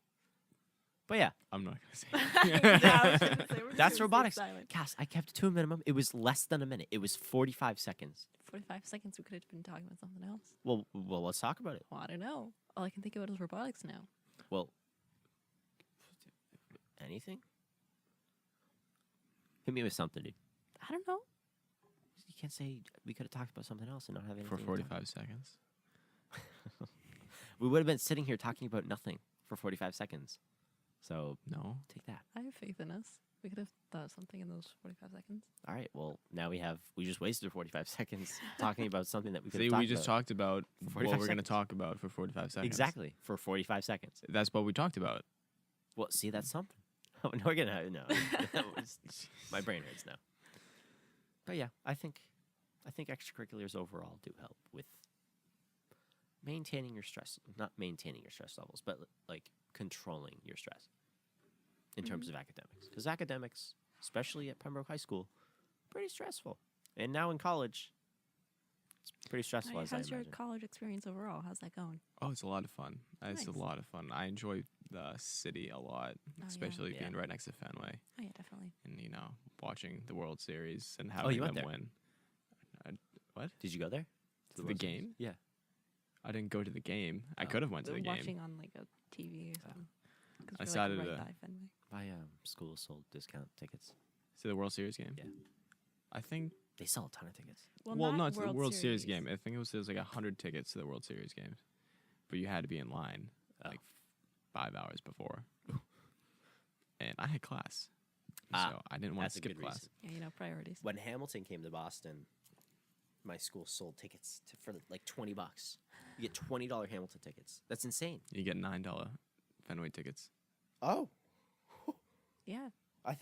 But yeah, I'm not gonna say. Yeah, I was gonna say, we're just that's gonna stay robotics. silent. Cass, I kept it to a minimum. It was less than a minute. It was 45 seconds. 45 seconds, we could have been talking about something else. Well, let's talk about it. Well, I don't know. All I can think about is robotics now. Well, anything? Hit me with something, dude. I don't know. You can't say we could have talked about something else and not have anything. For to talk 45 seconds. about. We would have been sitting here talking about nothing for 45 seconds. So No. take that. I have faith in us. We could have thought of something in those 45 seconds. All right. Well, now we just wasted 45 seconds talking about something that we could See, have we just talked about For what 45 we're going to seconds. talk about for 45 seconds. Exactly, for 45 seconds. That's what we talked about. Well, see, that's something. Oh, no, we're gonna no. That was, my brain hurts now. But yeah, I think extracurriculars overall do help with maintaining your stress, not maintaining your stress levels, but like controlling your stress in terms of academics. Because academics, especially at Pembroke High School, pretty stressful. And now in college, it's pretty stressful. Alright, As I how's your imagine. college experience overall? How's that going? Oh, it's a lot of fun. It's a Nice. lot of fun. I enjoy the city a lot, yeah. especially Yeah. being right next to Fenway Oh, yeah, definitely. and, watching the World Series and you having went them there? win. Did you go there? To the World Series? game? Yeah. I didn't go to the game. I Oh. could have went to We the were game. watching on like a TV or Oh. something. 'Cause I we're, started like, to- right by Fenway. My school sold discount tickets. To the World Series game? Yeah. I think, They sell a ton of tickets. well, not to the World Series game. I think there was like 100 tickets to the World Series games. But you had to be in line Oh. like 5 hours before. And I had class. Ah, So I didn't want That's to a skip good class. reason. Yeah, priorities. When Hamilton came to Boston, my school sold tickets for like $20. You get $20 Hamilton tickets. That's insane. You get $9 Fenway tickets. Oh, Yeah. I'm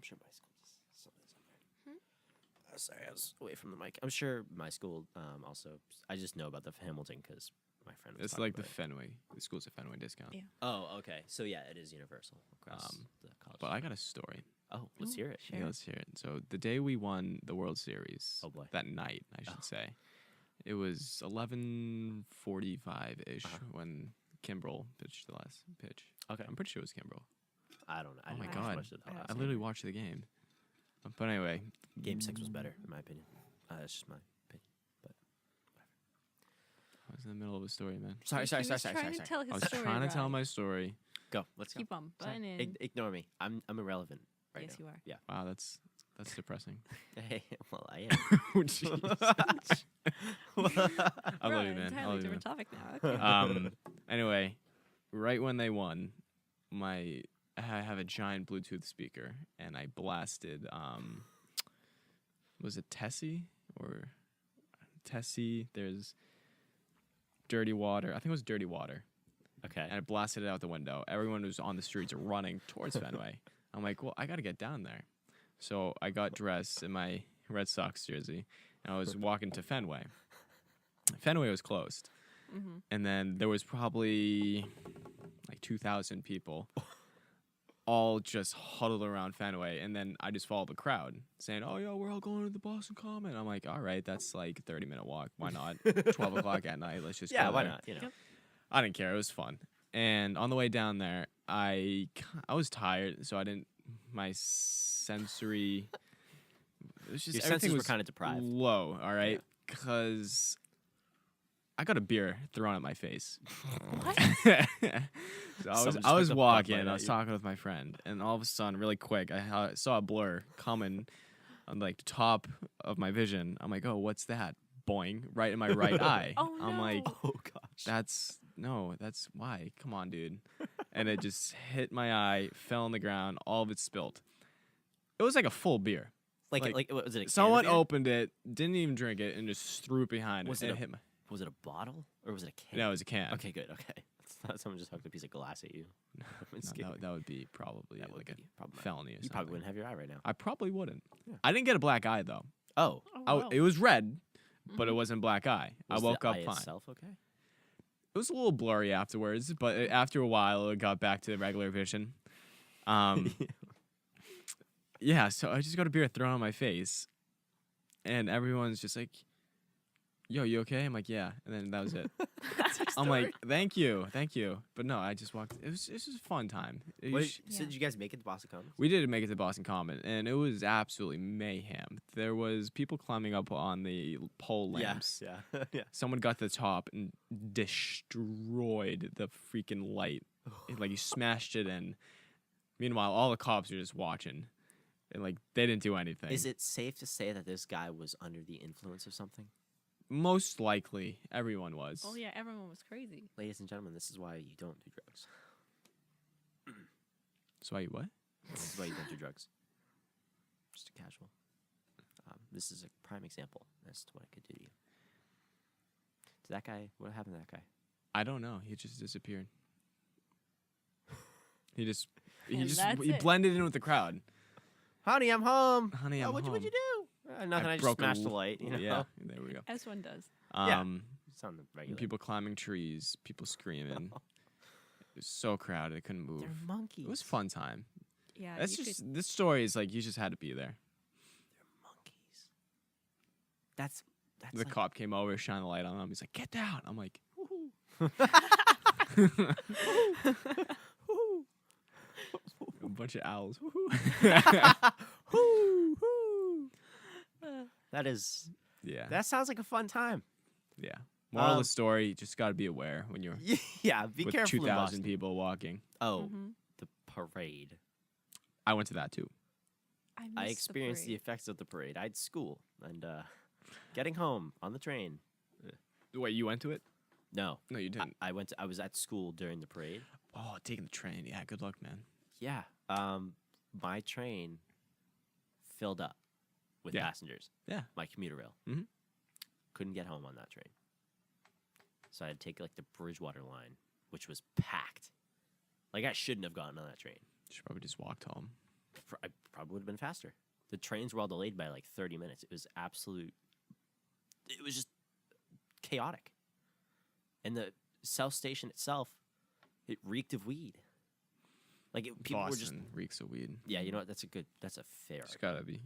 sure my school just sold this up there. Sorry, I was away from the mic. I'm sure my school also. I just know about the Hamilton because my friend was It's talking like the about it. Fenway. The school's a Fenway discount. Yeah. Oh, okay. So yeah, it is universal across the college. But I got a story. Oh, let's Ooh, hear it. sure. Yeah, let's hear it. So the day we won the World Series, Oh, boy. that night, I should Oh. say, it was 11:45 ish when Kimbrel pitched the last pitch. Okay. I'm pretty sure it was Kimbrel. I don't know. I Oh my didn't watch God. much of the I last I Same literally here. watched the game. But anyway, Game 6 was better, in my opinion. That's just my opinion. I was in the middle of a story, man. Sorry. He was trying to tell his I was story, trying to tell Ryan. my story. Go. Let's go. Keep on Sorry. buttoning. Ignore me. I'm irrelevant right Yes, now. you are. Yeah. Wow, that's depressing. Hey, well, I am. Oh, jeez. I love Right, you, man. I entirely love you, different man. topic now. Okay. Anyway, right when they won, my I have a giant Bluetooth speaker, and I blasted. Was it Tessie or Tessie? There's Dirty Water. I think it was Dirty Water. Okay. And I blasted it out the window. Everyone was on the streets running towards Fenway. I'm like, well, I got to get down there. So I got dressed in my Red Sox jersey, and I was walking to Fenway. Fenway was closed. Mm-hmm. And then there was probably like 2,000 people all just huddled around Fenway. And then I just followed the crowd saying, oh, yo, we're all going to the Boston Common. I'm like, all right, that's like a 30-minute walk. Why not? 12 o'clock at night. Let's just Yeah, go why there. not? You know. Yep. I didn't care. It was fun. And on the way down there, I was tired, so I didn't. My sensory. It was just Your everything senses were was kind of deprived. low. All right, because I got a beer thrown at my face. What? So Someone just I was took a butt walking. bite I at was you. talking with my friend, and all of a sudden, really quick, I saw a blur coming on like the top of my vision. I'm like, oh, what's that? Boing! Right in my right eye. Oh, I'm no. like, Oh gosh. that's why. Come on, dude. And it just hit my eye, fell on the ground, all of it spilled. It was like a full beer. like like, what was it? A can of Someone beer? opened it, didn't even drink it, and just threw it behind Was it. it And a- hit my. Was it a bottle or was it a can? No, it was a can. Okay, good. Okay. It's not someone just hucked a piece of glass at you. I'm just No, kidding. that would be probably That would like be a problematic. felony or You something. probably wouldn't have your eye right now. I probably wouldn't. Yeah. I didn't get a black eye though. Oh. Oh, wow. It was red, but it Mhm. wasn't black eye. Was I woke the up eye fine. itself okay? It was a little blurry afterwards, but after a while, it got back to the regular vision. Yeah, so I just got a beer thrown on my face, and everyone's just like, yo, you okay? I'm like, yeah. And then that was it. I'm like, thank you. But no, I just walked. It was just a fun time. Wait, so Yeah. did you guys make it to Boston Commons? We did make it to Boston Common, and it was absolutely mayhem. There was people climbing up on the pole lamps. Yeah. Yeah. Someone got to the top and destroyed the freaking light. Like, he smashed it in. Meanwhile, all the cops are just watching. And, like, they didn't do anything. Is it safe to say that this guy was under the influence of something? Most likely, everyone was. Oh yeah, everyone was crazy. Ladies and gentlemen, this is why you don't do drugs. So, what? This is why you don't do drugs. Just a casual. This is a prime example as to what I could do to you. To that guy, what happened to that guy? I don't know. He just disappeared. He And that's it. blended in with the crowd. Honey, I'm home. Honey, I'm What'd home. you do? Nothing. I just broke a smashed the l- light. You know. Yeah, there we go. As one does. Yeah. It's on the And regular. people climbing trees, people screaming. It was so crowded, I couldn't move. They're monkeys. It was a fun time. Yeah. That's you just this story is like you just had to be there. They're monkeys. That's The like, cop came over, shined the light on him. He's like, "Get down!" I'm like, a bunch of owls. That is. Yeah, That sounds like a fun time. yeah. Moral of Um, the story: you just got to be aware when you're Yeah, be with careful. in 2,000 Boston. people walking. Oh, Mhm. the parade. I went to that too. I I missed experienced the parade. effects of the parade. I had school and getting home on the train. Wait, you went to it? No, No, you didn't. I went. I was at school during the parade. Oh, taking the train. Yeah, good luck, man. Yeah. My train filled up with Yeah. passengers. Yeah. My commuter rail. Mhm. Couldn't get home on that train. So I had to take like the Bridgewater line, which was packed. Like I shouldn't have gotten on that train. You should probably just walked home. I probably would have been faster. The trains were all delayed by like 30 minutes. It was absolute. It was just chaotic. And the South Station itself, it reeked of weed. Like people were just. Boston reeks of weed. Yeah, you know what? That's a fair. Just gotta be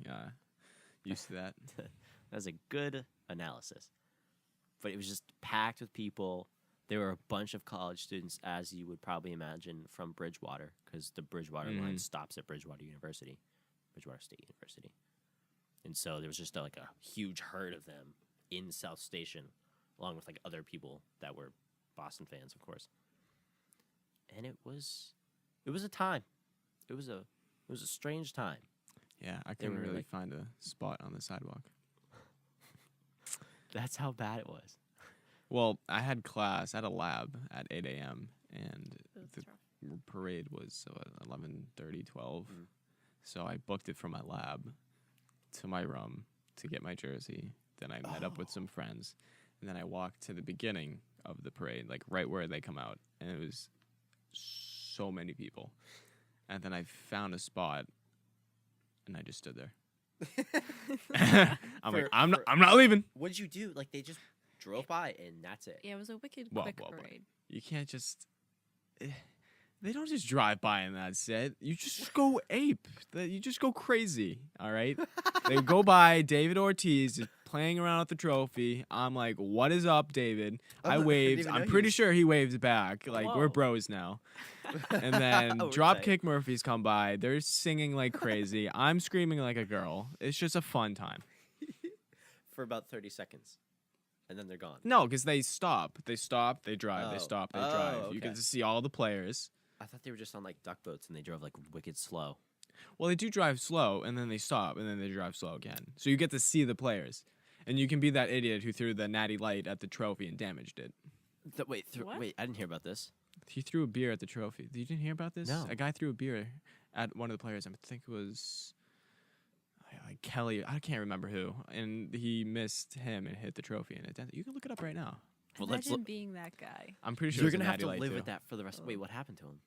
used to that. That's a good analysis. But it was just packed with people. There were a bunch of college students, as you would probably imagine, from Bridgewater, because the Bridgewater line stops at Bridgewater University, Bridgewater State University. And so there was just like a huge herd of them in South Station, along with like other people that were Boston fans, of course. And it was a time. It was a strange time. Yeah, I They couldn't were really like- find a spot on the sidewalk. That's how bad it was. Well, I had class, I had a lab at 8 a.m. and That's the rough. parade was 11:30, 12. Mhm. So I booked it from my lab to my room to get my jersey. Then I met up with some friends, and then I walked to the beginning of the parade, like right where they come out, and it was so many people. And then I found a spot, and I just stood there. I'm not leaving. What did you do? Like they just drove by and that's it. Yeah, it was a wicked Well, quick well, well. parade. You can't just. They don't just drive by and that's it. You just go ape. You just go crazy. All right. They go by. David Ortiz is playing around with the trophy. I'm like, "What is up, David?" I didn't waved. even know I'm he pretty was- sure he waves back. Like we're Whoa. bros now. And then We're Dropkick Murphys come by. They're singing like crazy. I'm screaming like a girl. It's just a fun time. for about 30 seconds, and then they're gone. No, because they stop. They stop. They drive. They Oh. stop. They Oh, drive. You get okay. to see all the players. I thought they were just on like duck boats and they drove like wicked slow. Well, they do drive slow, and then they stop, and then they drive slow again. So you get to see the players. And you can be that idiot who threw the natty light at the trophy and damaged it. Wait, What? wait, I didn't hear about this. He threw a beer at the trophy. You didn't hear about this? No. A guy threw a beer at one of the players. I think it was like Kelly. I can't remember who. And he missed him and hit the trophy. And you can look it up right now. Well, let's Imagine look. being that guy. I'm pretty sure You're it's a gonna have natty to light live too. with that for the rest. Oh. Wait, what happened to him?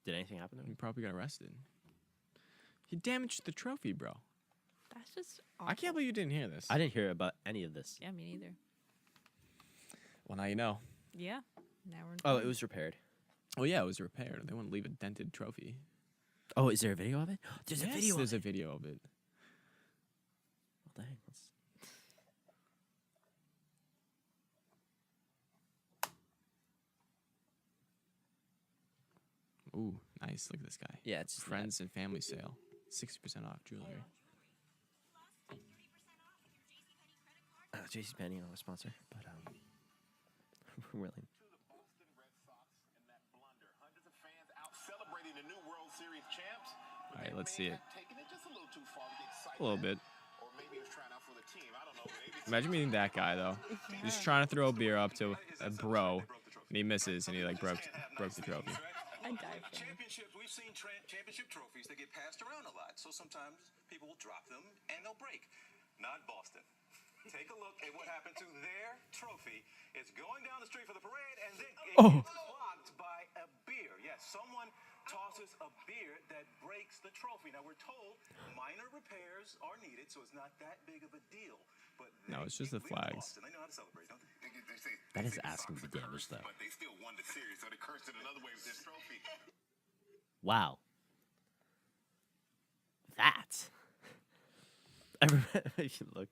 Did anything happen to He him? probably got arrested. He damaged the trophy, bro. That's just I can't awful. believe you didn't hear this. I didn't hear about any of this. Yeah, me neither. Well, now you know. Yeah. Now we're in Oh, fun. it was repaired. Oh yeah, it was repaired. They wouldn't leave a dented trophy. Oh, is there a video of it? There's a Yes, video. There's of a it. video of it. Well, dang, let's... Ooh, nice. Look at this guy. Yeah, it's Friends and family sale. 60% off jewelry. JCPenney, our sponsor, but we're really. All right, let's see it. A little bit. Imagine meeting that guy though. Just trying to throw a beer up to a bro, and he misses, and he like broke the trophy. I died for him. Championships, we've seen championship trophies that get passed around a lot. So sometimes people will drop them and they'll break. Not Boston. Take a look at what happened to their trophy. It's going down the street for the parade and then it gets blocked by a beer. Yes, someone tosses a beer that breaks the trophy. Now we're told minor repairs are needed, so it's not that big of a deal. But No, it's just the flags. Boston, they know how to celebrate, don't they? That is asking for damage, though. But they still won the series, so they cursed it another way with this trophy. Wow. That. Everybody, if you look,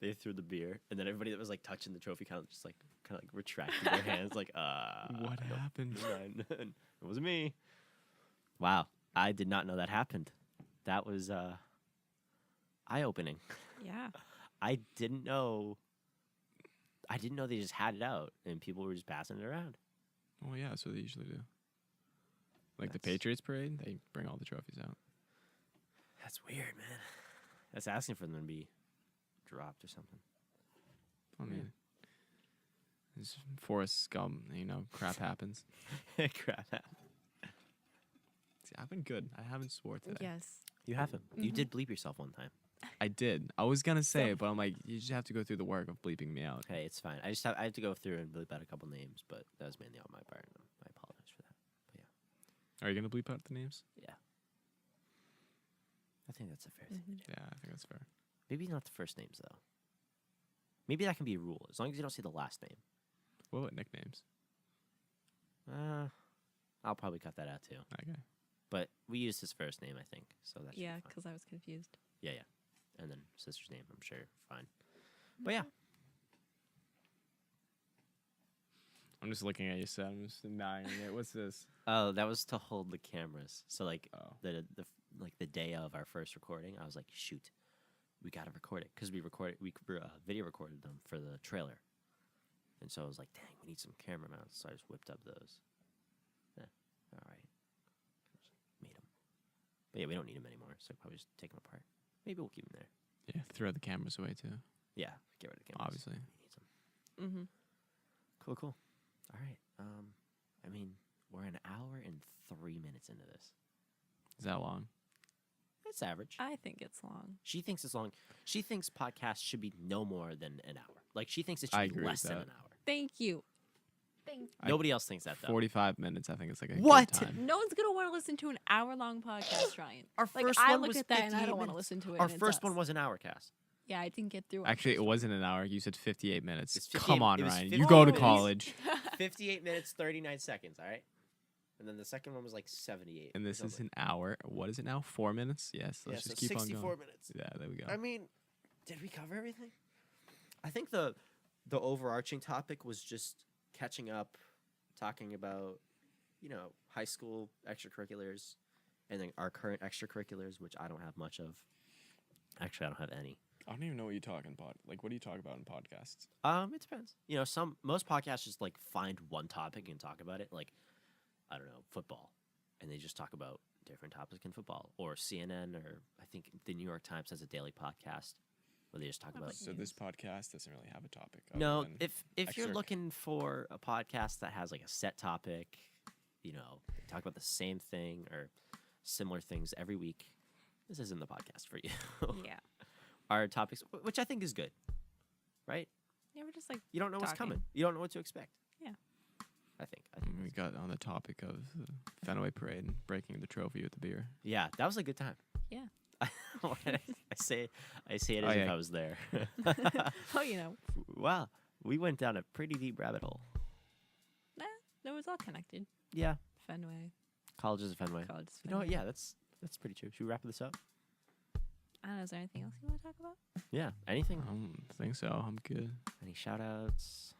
they threw the beer, and then everybody that was like touching the trophy kind of retracted their hands, like, What happened? It wasn't me. Wow, I did not know that happened. That was eye-opening. Yeah. I didn't know they just had it out and people were just passing it around. Oh yeah, that's what they usually do. Like the That's- Patriots parade, they bring all the trophies out. That's weird, man. That's asking for them to be dropped or something. I mean, it's Forrest Gump, crap happens. Crap. See, I've been good. I haven't swore today. Yes. You haven't. You did bleep yourself one time. I did. I was gonna say So- it, but I'm like, you just have to go through the work of bleeping me out. Hey, it's fine. I have to go through and bleep out a couple names, but that was mainly on my part. And I apologize for that. Are you gonna bleep out the names? Yeah. I think that's a fair thing. Mhm. Yeah, I think that's fair. Maybe not the first names though. Maybe that can be a rule as long as you don't say the last name. What about nicknames? I'll probably cut that out too. Okay. But we used his first name, I think, so that's Yeah, because I was confused. yeah, and then sister's name. I'm sure fine. But yeah, I'm just looking at you, so I'm just admiring it. What's this? oh, that was to hold the cameras. So like Oh. the day of our first recording, I was like, shoot, we gotta record it because we video recorded them for the trailer, and so I was like, dang, we need some camera mounts. So I just whipped up those. Yeah, all right, made them. But yeah, we don't need them anymore, so I'll probably just take them apart. Maybe we'll keep them there. Yeah, throw the cameras away too. Yeah, get rid of the cameras. Obviously. We need some. Mm-hmm. Cool. All right. I mean, We're an hour and 3 minutes into this. Is that long? It's average. I think it's long. She thinks it's long. She thinks podcasts should be no more than an hour. Like, she thinks it I should be agree less with than that. an hour. Thank you. Thank Nobody else thinks that, though. 45 minutes, I think it's like a What? good time. No one's gonna want to listen to an hour-long podcast, Ryan. Our Like first I one look was at that and I 58 don't want to minutes. listen to it. Our and it's first one us. was an hour cast. Yeah, I didn't get through. our Actually, it first wasn't an hour. You said 58 minutes. It's 58 Come on, it was Ryan. 50 You go to minutes. college. 58 minutes, 39 seconds, all right? And then the second one was like 78. And or this is something. an hour. What is it now? 4 minutes? Yes. Yeah, Let's so just keep on 64 going. minutes. Yeah, there we go. I mean, did we cover everything? I think the overarching topic was just catching up, talking about, high school extracurriculars, and then our current extracurriculars, which I don't have much of. Actually, I don't have any. I don't even know what you talk in Like, what do you talk about in podcasts? It depends. Most podcasts just like find one topic and talk about it. Like, I don't know, football, and they just talk about different topics in football. Or CNN, or I think the New York Times has a daily podcast where they just talk about. So this podcast doesn't really have a topic. other No, than if you're extra- looking for a podcast that has like a set topic, they talk about the same thing or similar things every week, this isn't the podcast for you. Yeah. Our topics, which I think is good, right? Yeah, we're just like You don't know what's Talking. coming. You don't know what to expect. Yeah. I think. We got on the topic of the Fenway Parade and breaking the trophy with the beer. Yeah, that was a good time. Yeah. I say it as Oh, if yeah. I was there. oh, Wow, we went down a pretty deep rabbit hole. nah, no, it's all connected. Yeah, Fenway, college is a Fenway. college. is You know what? Fenway. Yeah, that's pretty true. Should we wrap this up? I don't know. Is there anything else you want to talk about? Yeah. Anything? I don't think so. I'm good. Any shout outs?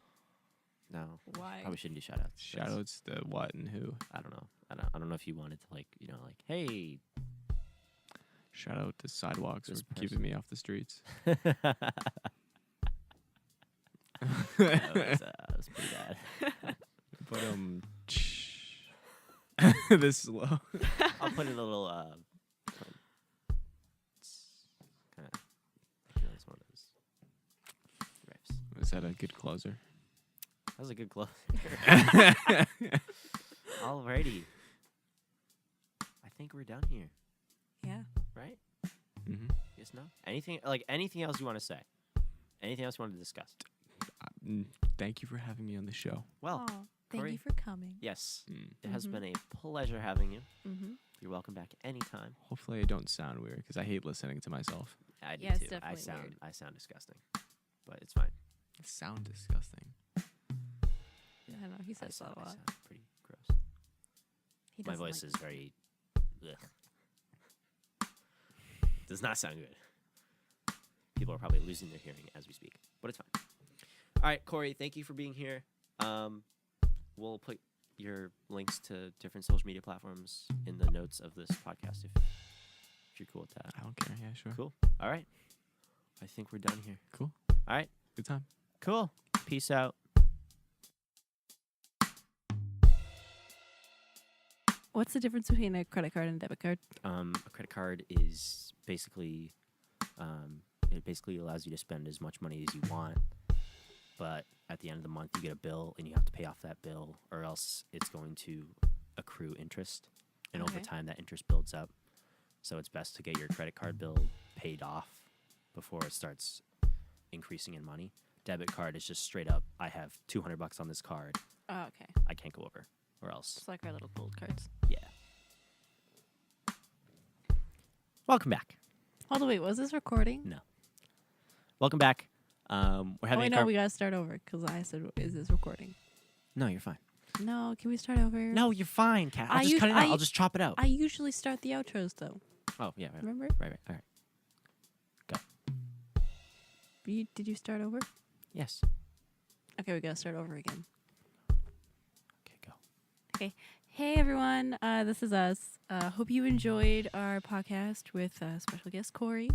No. Why? Probably shouldn't do shout outs. Shoutouts to what and who. I don't know. I don't know if you wanted to hey. Shout out to sidewalks This for keeping me off the streets. that was pretty bad. But this slow. I'll put in a little kind of it's one of those riffs. Is that a good closer? That was a good close. Alrighty. I think we're done here, Yeah. right? Mm-hmm. Yes, no? Anything else you want to say? Anything else you want to discuss? Thank you for having me on the show. Well, Aw, thank Corey? you for coming. yes. Mm. It has Mhm. been a pleasure having you. Mm-hmm. You're welcome back anytime. Hopefully I don't sound weird because I hate listening to myself. I do Yeah, it's too. I definitely sound weird. I sound disgusting. But it's fine. I sound disgusting. I don't know. He says that a I lot. sound pretty gross. He My doesn't voice like is very does not sound good. People are probably losing their hearing as we speak, but it's fine. All right, Corey, thank you for being here. We'll put your links to different social media platforms in the notes of this podcast if you're cool with that. I don't care. Yeah, sure. Cool. All right. I think we're done here. Cool. All right. Good time. Cool. Peace out. What's the difference between a credit card and a debit card? A credit card is basically, it basically allows you to spend as much money as you want, but at the end of the month you get a bill and you have to pay off that bill, or else it's going to accrue interest, and over Okay. time that interest builds up. So it's best to get your credit card bill paid off before it starts increasing in money. Debit card is just straight up, I have $200 on this card, Oh, okay. I can't go over, or else. It's like our little gold cards. Yeah. Welcome back. Hold on, wait. Was this recording? No. Welcome back. We're Oh, having wait, no, we gotta start over because I said, "Is this recording?" No, you're fine. No, can we start over? No, you're fine, Kat. I'll I just us- cut it out. I- I'll just chop it out. I usually start the outros though. Oh, yeah. Right. Remember? Right. All right. Did you start over? Yes. Okay, we gotta start over again. Okay, go. Hey everyone, this is us. Hope you enjoyed our podcast with special guest Corey.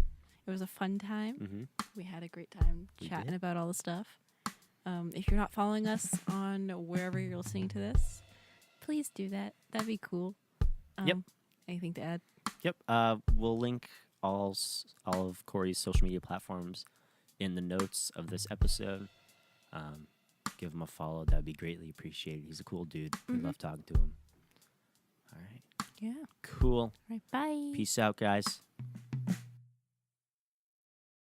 It was a fun time. Mm-hmm. We had a great time We chatting did. about all the stuff. If you're not following us on wherever you're listening to this, please do that. That'd be cool. Yep. Anything to add? Yep. We'll link all of Corey's social media platforms in the notes of this episode. Give him a follow. That'd be greatly appreciated. He's a cool dude. We Mhm. love talking to him. All right. Yeah. Cool. All right. Bye. Peace out, guys.